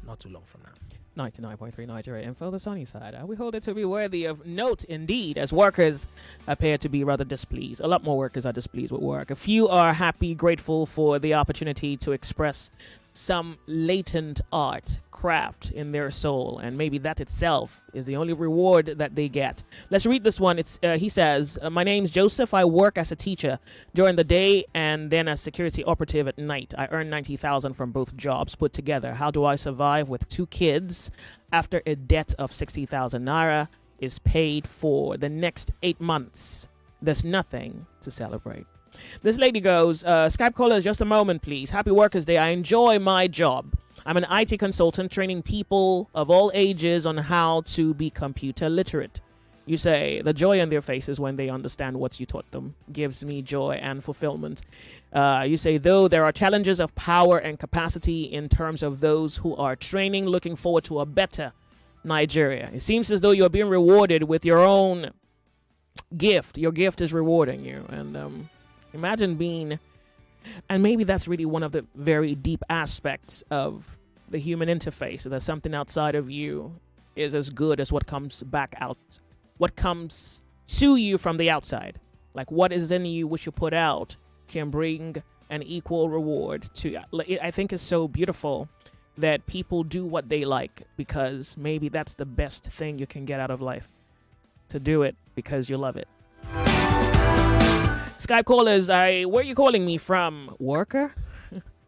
not too long from now. 99.3 Nigeria Info, the sunny side. We hold it to be worthy of note indeed, as workers appear to be rather displeased. A lot more workers are displeased with work. A few are happy, grateful for the opportunity to express some latent art, craft in their soul, and maybe that itself is the only reward that they get. Let's read this one. He says, my name's Joseph. I work as a teacher during the day and then as security operative at night. I earn 90,000 from both jobs put together. How do I survive with 2 kids after a debt of 60,000 naira is paid for the next 8 months? There's nothing to celebrate. This lady goes, Skype callers, just a moment, please. Happy Workers' Day. I enjoy my job. I'm an IT consultant training people of all ages on how to be computer literate. You say, the joy on their faces when they understand what you taught them gives me joy and fulfillment. You say, though there are challenges of power and capacity in terms of those who are training, looking forward to a better Nigeria. It seems as though you're being rewarded with your own gift. Your gift is rewarding you. And imagine being, and maybe that's really one of the very deep aspects of the human interface, is that something outside of you is as good as what comes back out, what comes to you from the outside. Like what is in you, which you put out, can bring an equal reward to. I think it's so beautiful that people do what they like, because maybe that's the best thing you can get out of life, to do it because you love it. Skype callers, where are you calling me from? Worker?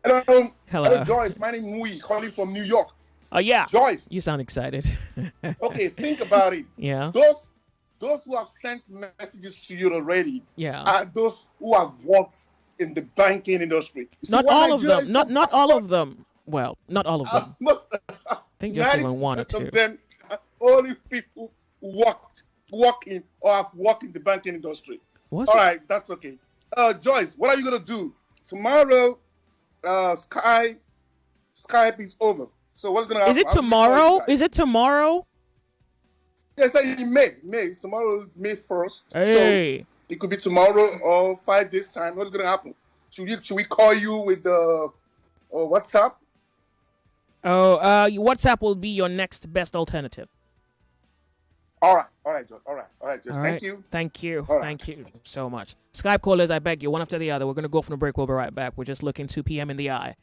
Hello. Hello. Hello, Joyce. My name is Mui, calling from New York. Oh, yeah. Joyce. You sound excited. Okay, think about it. Yeah. Those who have sent messages to you already, yeah, are those who have worked in the banking industry. Not all of them. Not all of them. Well, not all of them. I think just even 1 or 2. Of them are only people who work in or have worked in the banking industry. All right, that's okay. Joyce, what are you going to do? Tomorrow, Skype is over. So what's gonna happen? Is it tomorrow? Is it tomorrow? Yes, in May. It's tomorrow is May 1st. Hey. So it could be tomorrow or 5 days time. What's gonna happen? Should we call you with the WhatsApp? Oh, WhatsApp will be your next best alternative. All right, George. All right, George. Thank you. Thank you. All right. Thank you so much. Skype callers, I beg you, one after the other. We're going to go from the break. We'll be right back. We're just looking 2 p.m. in the eye.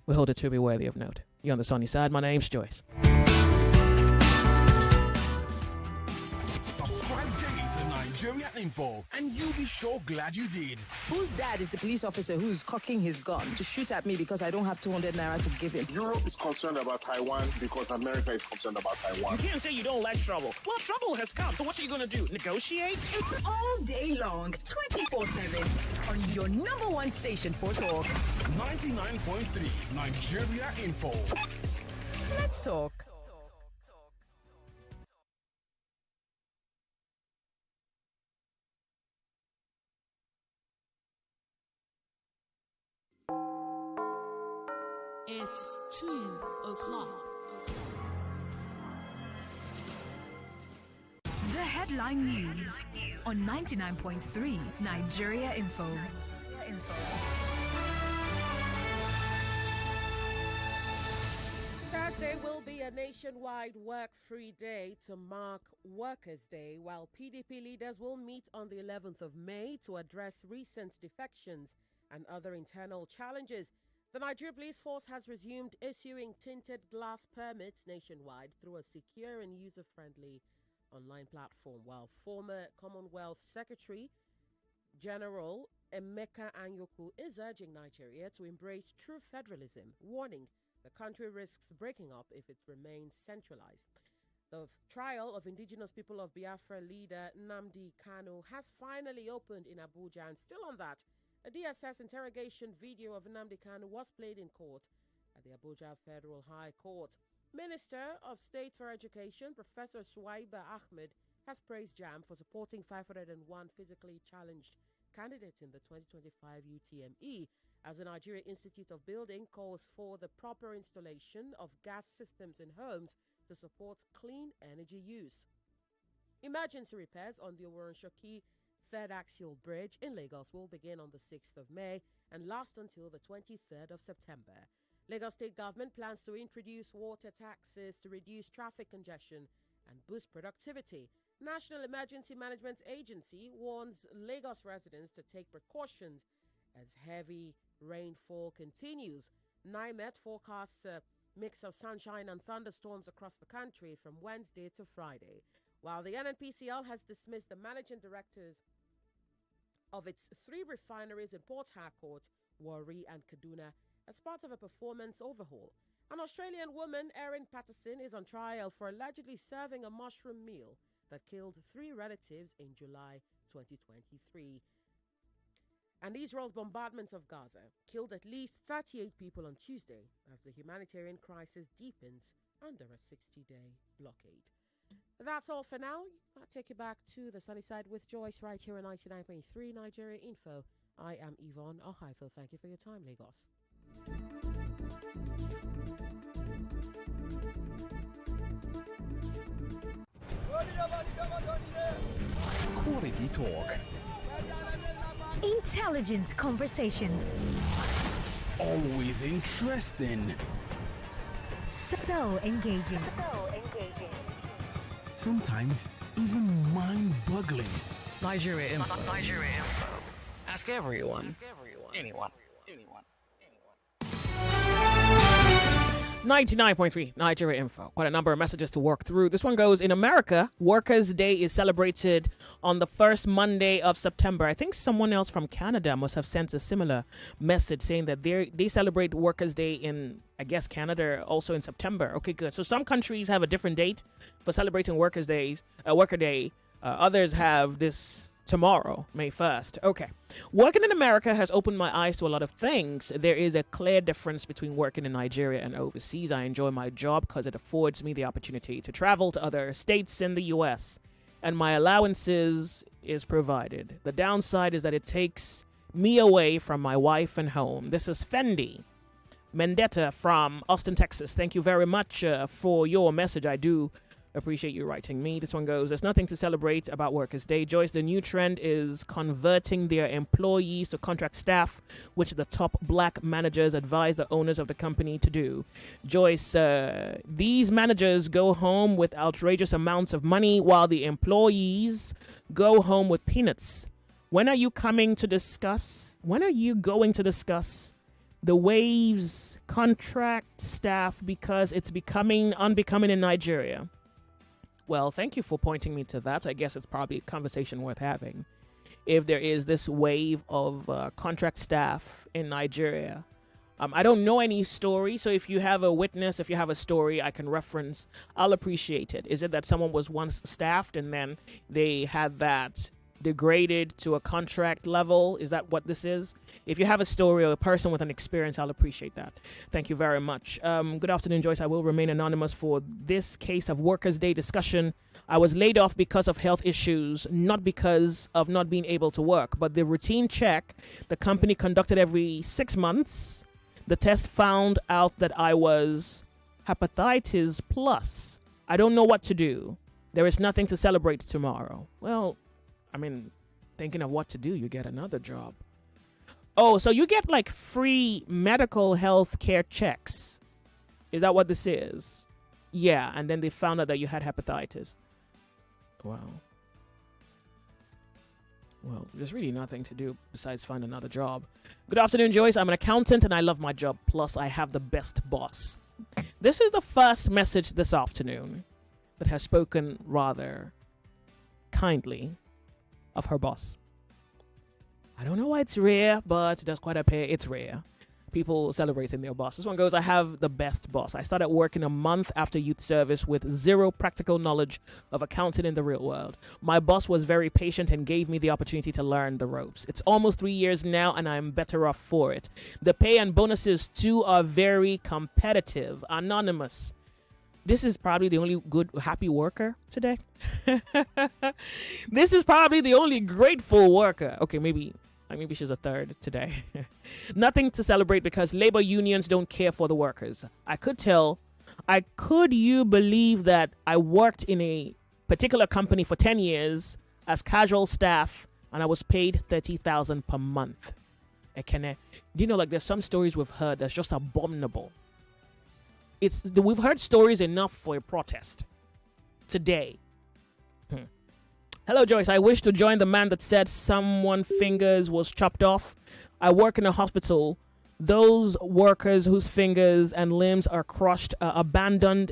We hold it to be worthy of note. You're on the sunny side. My name's Joyce. Subscribe daily to Nigeria Info, and you'll be so glad you did. Whose dad is the police officer who's cocking his gun to shoot at me because I don't have 200 naira to give him? Europe is concerned about Taiwan because America is concerned about Taiwan. You can't say you don't like trouble. Well, trouble has come, so what are you going to do? Negotiate? It's all day long, 24/7, on your number one station for talk. 99.3 Nigeria Info. Let's talk. It's 2 o'clock. The headline news on 99.3 Nigeria Info. Thursday will be a nationwide work-free day to mark Workers' Day, while PDP leaders will meet on the 11th of May to address recent defections and other internal challenges. The Nigeria Police Force has resumed issuing tinted glass permits nationwide through a secure and user-friendly online platform, while former Commonwealth Secretary General Emeka Anyoku is urging Nigeria to embrace true federalism, warning the country risks breaking up if it remains centralized. The trial of indigenous people of Biafra leader Nnamdi Kanu has finally opened in Abuja, and still on that, a DSS interrogation video of Nnamdi Kanu was played in court at the Abuja Federal High Court. Minister of State for Education, Professor Suwaiba Ahmed, has praised JAM for supporting 501 physically challenged candidates in the 2025 UTME, as the Nigeria Institute of Building calls for the proper installation of gas systems in homes to support clean energy use. Emergency repairs on the Oworonshoki Third Axial Bridge in Lagos will begin on the 6th of May and last until the 23rd of September. Lagos State Government plans to introduce water taxes to reduce traffic congestion and boost productivity. National Emergency Management Agency warns Lagos residents to take precautions as heavy rainfall continues. NIMET forecasts a mix of sunshine and thunderstorms across the country from Wednesday to Friday, while the NNPCL has dismissed the managing directors of its 3 refineries in Port Harcourt, Warri and Kaduna as part of a performance overhaul. An Australian woman, Erin Patterson, is on trial for allegedly serving a mushroom meal that killed 3 relatives in July 2023. And Israel's bombardment of Gaza killed at least 38 people on Tuesday as the humanitarian crisis deepens under a 60-day blockade. That's all for now. I'll take you back to the sunny side with Joyce right here on 99.3 Nigeria Info. I am Yvonne Ohaifo. Thank you for your time, Lagos. Quality talk. Intelligent conversations. Always interesting. So engaging. Sometimes even mind-boggling. Nigeria Info. Nigeria Info. Ask everyone. Anyone. 99.3 Nigeria Info. Quite a number of messages to work through. This one goes, in America, Workers' Day is celebrated on the first Monday of September. I think someone else from Canada must have sent a similar message saying that they celebrate Workers' Day in, I guess, Canada also in September. Okay, good. So some countries have a different date for celebrating Worker Day. Others have this tomorrow, May 1st. Okay. Working in America has opened my eyes to a lot of things. There is a clear difference between working in Nigeria and overseas. I enjoy my job because it affords me the opportunity to travel to other states in the U.S., and my allowances is provided. The downside is that it takes me away from my wife and home. This is Fendi Mendetta from Austin, Texas. Thank you very much for your message. I do appreciate you writing me. This one goes, there's nothing to celebrate about Workers' Day. Joyce, the new trend is converting their employees to contract staff, which the top black managers advise the owners of the company to do. Joyce, these managers go home with outrageous amounts of money while the employees go home with peanuts. When are you going to discuss the waves contract staff, because it's becoming unbecoming in Nigeria? Well, thank you for pointing me to that. I guess it's probably a conversation worth having. If there is this wave of contract staff in Nigeria, I don't know any story. So if you have a witness, if you have a story I can reference, I'll appreciate it. Is it that someone was once staffed and then they had that degraded to a contract level? Is that what this is? If you have a story or a person with an experience, I'll appreciate that. Thank you very much. Good afternoon, Joyce. I will remain anonymous for this case of Workers' Day discussion. I was laid off because of health issues, not because of not being able to work, but the routine check the company conducted every 6 months, the test found out that I was hepatitis plus. I don't know what to do. There is nothing to celebrate tomorrow. Well, I mean, thinking of what to do, you get another job. Oh, so you get like free medical health care checks. Is that what this is? Yeah, and then they found out that you had hepatitis. Wow. Well, there's really nothing to do besides find another job. Good afternoon, Joyce. I'm an accountant and I love my job. Plus, I have the best boss. This is the first message this afternoon that has spoken rather kindly of her boss. I don't know why it's rare, but it does quite appear it's rare. People celebrating their boss. This one goes, I have the best boss. I started working a month after youth service with zero practical knowledge of accounting in the real world. My boss was very patient and gave me the opportunity to learn the ropes. It's almost 3 years now and I'm better off for it. The pay and bonuses too are very competitive. Anonymous. This is probably the only good, happy worker today. This is probably the only grateful worker. Okay, maybe she's a third today. Nothing to celebrate because labor unions don't care for the workers. Could you believe that I worked in a particular company for 10 years as casual staff and I was paid $30,000 per month? Do you know, like, there's some stories we've heard that's just abominable. We've heard stories enough for a protest today. Hello, Joyce. I wish to join the man that said someone's fingers was chopped off. I work in a hospital. Those workers whose fingers and limbs are crushed are abandoned.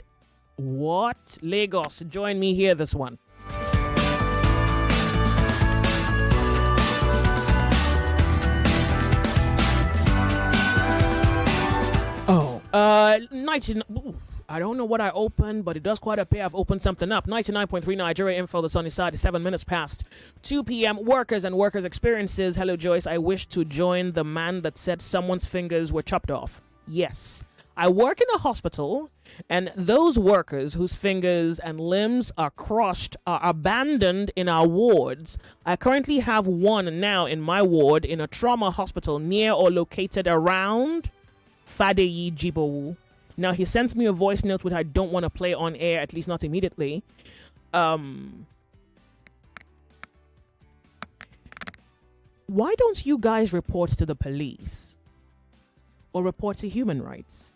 What? Lagos, join me here, this one. I don't know what I opened, but it does quite appear I've opened something up. 99.3 Nigeria Info, the sunny side is 7 minutes past 2 p.m. Workers and workers' experiences. Hello, Joyce. I wish to join the man that said someone's fingers were chopped off. Yes. I work in a hospital, and those workers whose fingers and limbs are crushed are abandoned in our wards. I currently have one now in my ward in a trauma hospital near or located around Fadeyi Jibowu. Now, he sends me a voice note which I don't want to play on air, at least not immediately. Why don't you guys report to the police? Or report to human rights?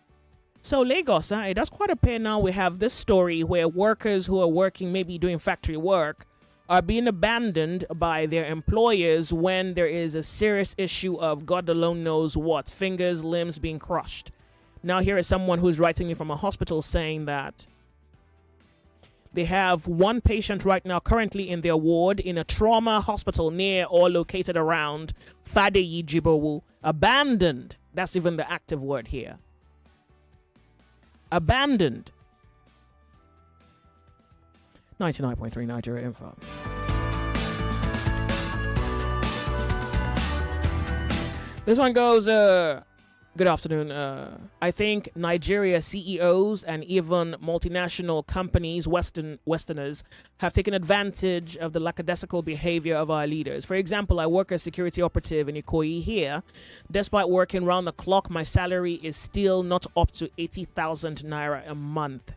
So, Lagos, it does quite appear now we have this story where workers who are working, maybe doing factory work, are being abandoned by their employers when there is a serious issue of God alone knows what, fingers, limbs being crushed. Now here is someone who's writing me from a hospital saying that they have one patient right now currently in their ward in a trauma hospital near or located around Fadeyi Jibowu. Abandoned. That's even the active word here. Abandoned. 99.3 Nigeria Info. This one goes, Good afternoon. I think Nigeria CEOs and even multinational companies, Westerners, have taken advantage of the lackadaisical behavior of our leaders. For example, I work as security operative in Ikoyi here. Despite working round the clock, my salary is still not up to 80,000 naira a month.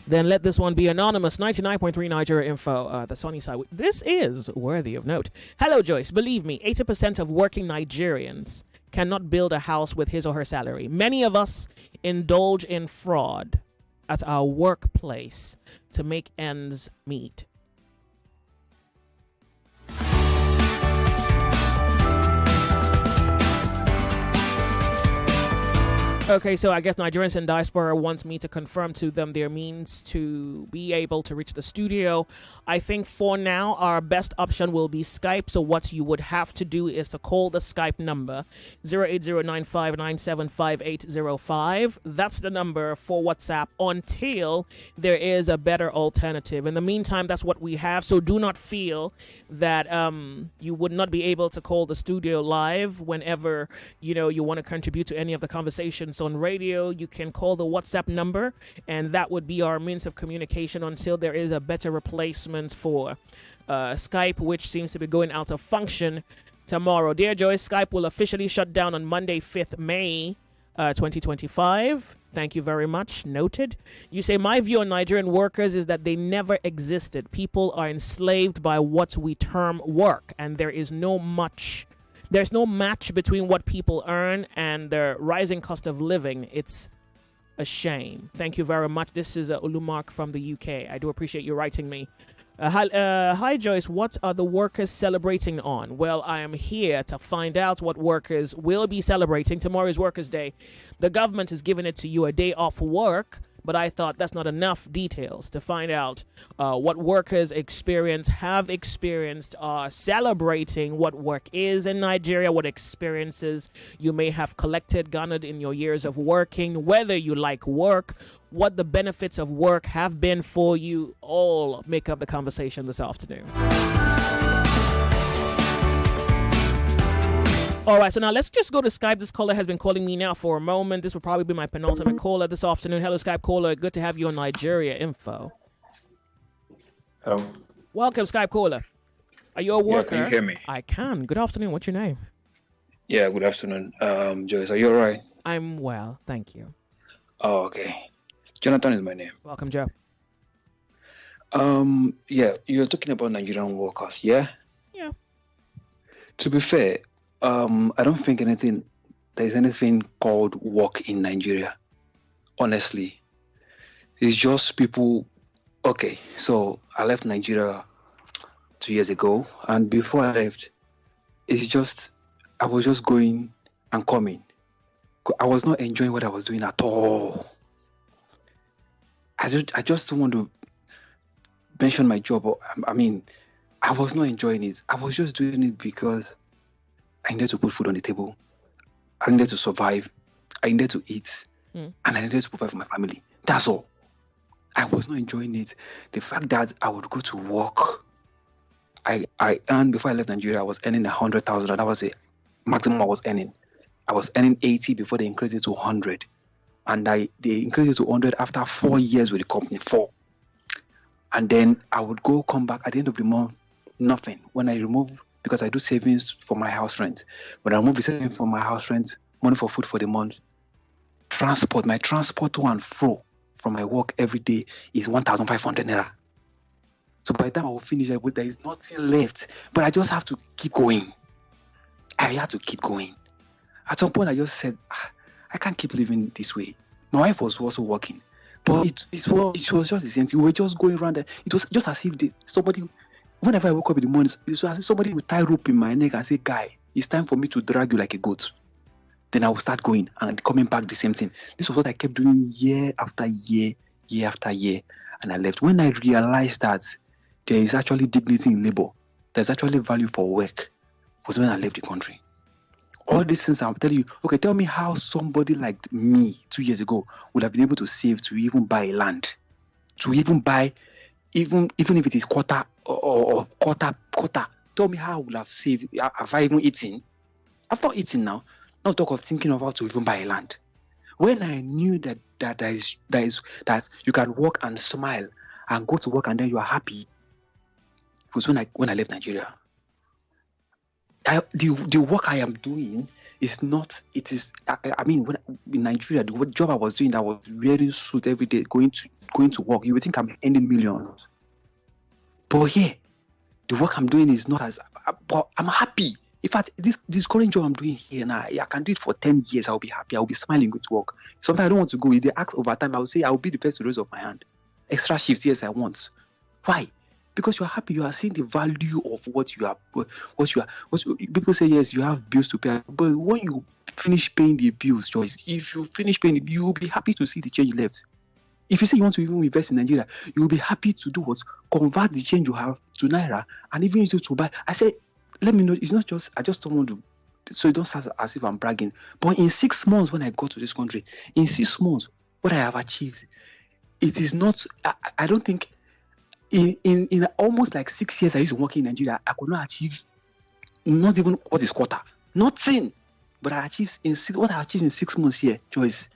Then let this one be anonymous. 99.3 Nigeria Info, the sunny side. This is worthy of note. Hello, Joyce. Believe me, 80% of working Nigerians cannot build a house with his or her salary. Many of us indulge in fraud at our workplace to make ends meet. Okay, so I guess Nigerians in diaspora wants me to confirm to them their means to be able to reach the studio. I think for now, our best option will be Skype. So what you would have to do is to call the Skype number 08095975805. That's the number for WhatsApp until there is a better alternative. In the meantime, that's what we have. So do not feel that you would not be able to call the studio live whenever you want to contribute to any of the conversations on radio. You can call the WhatsApp number, and that would be our means of communication until there is a better replacement for Skype, which seems to be going out of function tomorrow. Dear Joyce, Skype will officially shut down on Monday, 5th May 2025. Thank you very much. Noted. You say, my view on Nigerian workers is that they never existed. People are enslaved by what we term work, and there's no match between what people earn and the rising cost of living. It's a shame. Thank you very much. This is Ulumark from the UK. I do appreciate you writing me. Hi, Joyce. What are the workers celebrating on? Well, I am here to find out what workers will be celebrating. Tomorrow is Workers' Day. The government is giving it to you a day off work, but I thought that's not enough details to find out what workers have experienced, are celebrating what work is in Nigeria, what experiences you may have garnered in your years of working, whether you like work, what the benefits of work have been for you. All make up the conversation this afternoon. All right, so now let's just go to Skype. This caller has been calling me now for a moment. This will probably be my penultimate caller this afternoon. Hello, Skype caller. Good to have you on Nigeria Info. Hello. Welcome, Skype caller. Are you a worker? Yeah, can you hear me? I can. Good afternoon. What's your name? Yeah, good afternoon. Joyce, are you all right? I'm well, thank you. Oh, okay. Jonathan is my name. Welcome, Joe. Yeah, you're talking about Nigerian workers, yeah? Yeah. To be fair, I don't think there's anything called work in Nigeria. Honestly, it's just people. Okay, so I left Nigeria 2 years ago, and before I left, I was just going and coming. I was not enjoying what I was doing at all. I just don't want to mention my job. I mean, I was not enjoying it. I was just doing it because I needed to put food on the table. I needed to survive. I needed to eat. And I needed to provide for my family. That's all. I was not enjoying it. The fact that I would go to work, I earned, before I left Nigeria, I was earning 100,000. And that was the maximum I was earning. I was earning 80 before they increased it to 100. And they increased it to 100 after 4 years with the company, 4. And then I would come back at the end of the month, nothing. When I remove, because I do savings for my house rent. When I remove the savings for my house rent, money for food for the month, my transport to and fro from my work every day is 1,500 naira. So by the time I will finish, there is nothing left. But I just have to keep going. I had to keep going. At some point, I just said, I can't keep living this way. My wife was also working. But it was just the same thing. We were just going around. It was just as if somebody, whenever I woke up in the morning, it was as if somebody would tie rope in my neck and say, guy, it's time for me to drag you like a goat. Then I would start going and coming back the same thing. This was what I kept doing year after year, year after year. And I left. When I realized that there is actually dignity in labor, there's actually value for work, was when I left the country. All these things I'm telling you, okay, tell me how somebody like me 2 years ago would have been able to save to even buy a land, to even buy even if it is quarter or quarter, tell me how I would have saved. Have I even eaten? I've not eaten now. Not talk of thinking of how to even buy land. When I knew that you can work and smile and go to work and then you are happy, it was when I left Nigeria. The work I am doing is not. It is. I mean, when in Nigeria, the job I was doing, I was wearing suit every day, going to work. You would think I'm earning millions, but here, the work I'm doing is not as. But I'm happy. In fact, this current job I'm doing here now, I can do it for 10 years. I'll be happy. I'll be smiling, going to work. Sometimes I don't want to go. If they ask overtime, I will say I will be the first to raise up my hand. Extra shifts, yes, I want. Why? Because you are happy. You are seeing the value of what you are. People say yes, you have bills to pay, but when you finish paying the bills, Joyce, if you finish paying, you will be happy to see the change left. If you say you want to even invest in Nigeria, you will be happy to do what? Convert the change you have to Naira and even use it to buy. I said, let me know. It's not just, I just don't want to, so it don't sound as if I'm bragging. But in 6 months when I got to this country, in 6 months, what I have achieved, it is not, I don't think, in almost like 6 years I used to work in Nigeria, I could not achieve, not even what is quarter, nothing. But I achieved what I achieved in 6 months here, Joyce.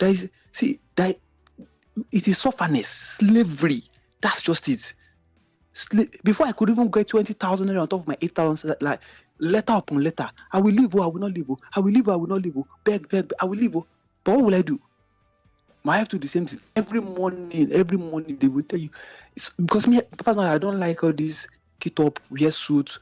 It is sufferness, slavery. That's just it. Before I could even get 20,000 on top of my 8,000, like letter upon letter, I will leave, I will not leave, I will leave, I will not leave, beg, I will leave. But what will I do? I have to do the same thing every morning they will tell you. It's because me personally, I don't like all these get up, wear suits.